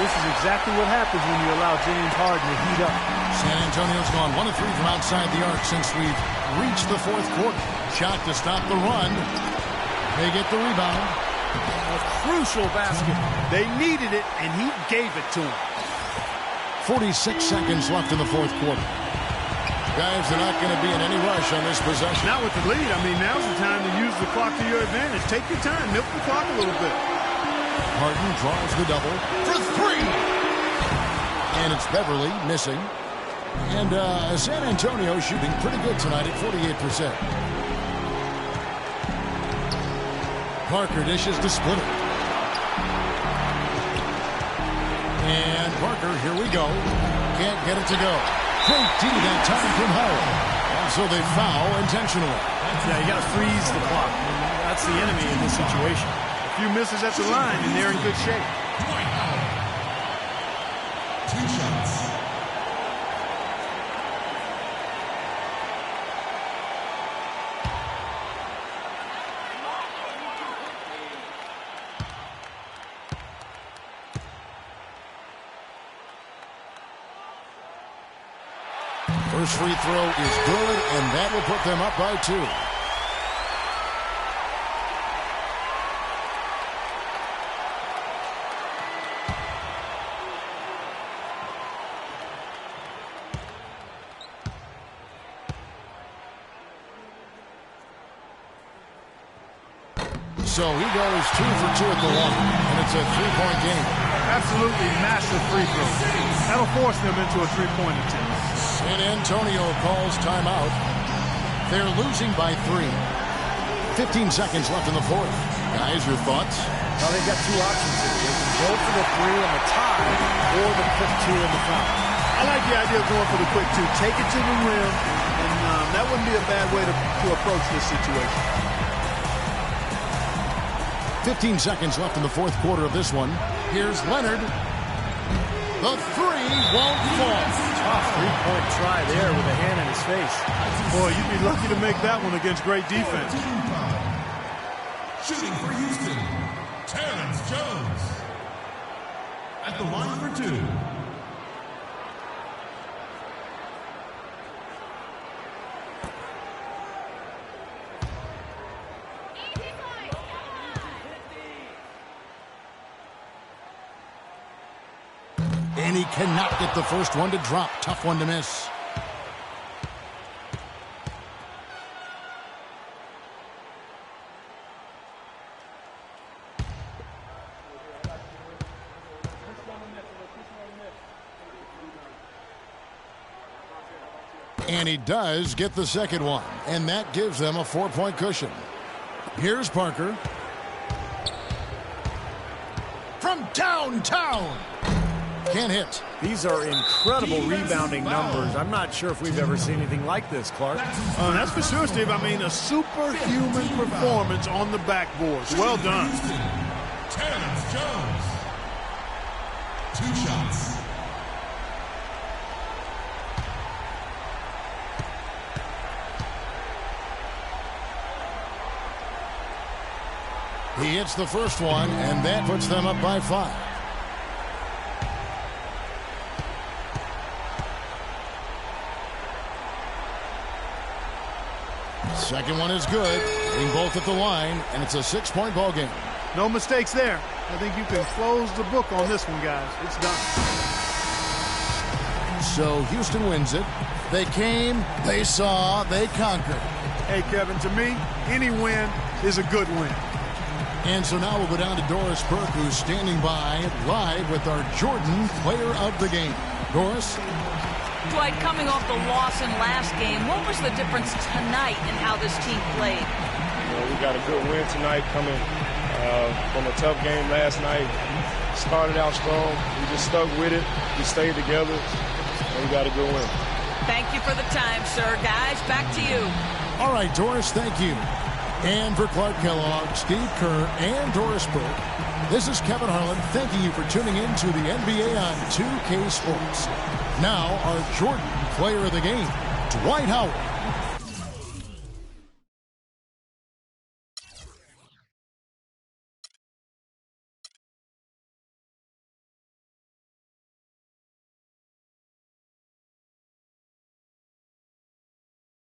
This is exactly what happens when you allow James Harden to heat up. San Antonio's gone 1 of 3 from outside the arc since we've reached the fourth quarter. Shot to stop the run. They get the rebound. A crucial basket. They needed it, and he gave it to them. 46 seconds left in the fourth quarter. Guys, they're not going to be in any rush on this possession. Not with the lead. I mean, now's the time to use the clock to your advantage. Take your time. Milk the clock a little bit. Harden draws the double for 3. And it's Beverly missing. And San Antonio shooting pretty good tonight at 48%. Parker dishes to Splitter. And Parker, here we go. Can't get it to go. Great D that time from Howard. And so they foul intentionally. Yeah, you got to freeze the clock. That's the enemy in this situation. A few misses at the line, and they're in good shape. 2 shots. First free throw is good, and that will put them up by 2. So he goes 2 for 2 at the line, and it's a 3-point game. Absolutely massive free throw. That'll force them into a 3-point attempt. San Antonio calls timeout. They're losing by 3. 15 seconds left in the fourth. Guys, your thoughts? Well, they've got 2 options here. They can go for the 3 and the tie, or the quick 2 and the foul. I like the idea of going for the quick 2. Take it to the rim, and that wouldn't be a bad way to approach this situation. 15 seconds left in the fourth quarter of this one. Here's Leonard. The 3 won't fall. Tough 3-point try there with a hand in his face. Boy, you'd be lucky to make that one against great defense. Shooting for Houston, Terrence Jones. At the line for 2. And he cannot get the first one to drop. Tough one to miss. And he does get the second one. And that gives them a 4-point cushion. Here's Parker. From downtown. Can't hit. These are incredible rebounding numbers. I'm not sure if we've ever seen anything like this, Clark. That's for sure, Steve. I mean, a superhuman performance on the backboard. Well done. Terrence Jones. 2 shots. He hits the first one, and that puts them up by 5. Second one is good. Hitting both at the line, and it's a 6-point ball game. No mistakes there. I think you can close the book on this one, guys. It's done. So Houston wins it. They came, they saw, they conquered. Hey, Kevin, to me, any win is a good win. And so now we'll go down to Doris Burke, who's standing by live with our Jordan Player of the Game. Doris? Dwight, coming off the loss in last game, what was the difference tonight in how this team played? We got a good win tonight coming from a tough game last night. Started out strong. We just stuck with it. We stayed together, and we got a good win. Thank you for the time, sir. Guys, back to you. All right, Doris, thank you. And for Clark Kellogg, Steve Kerr, and Doris Burke, this is Kevin Harlan thanking you for tuning in to the NBA on 2K Sports. Now, our Jordan Player of the Game, Dwight Howard.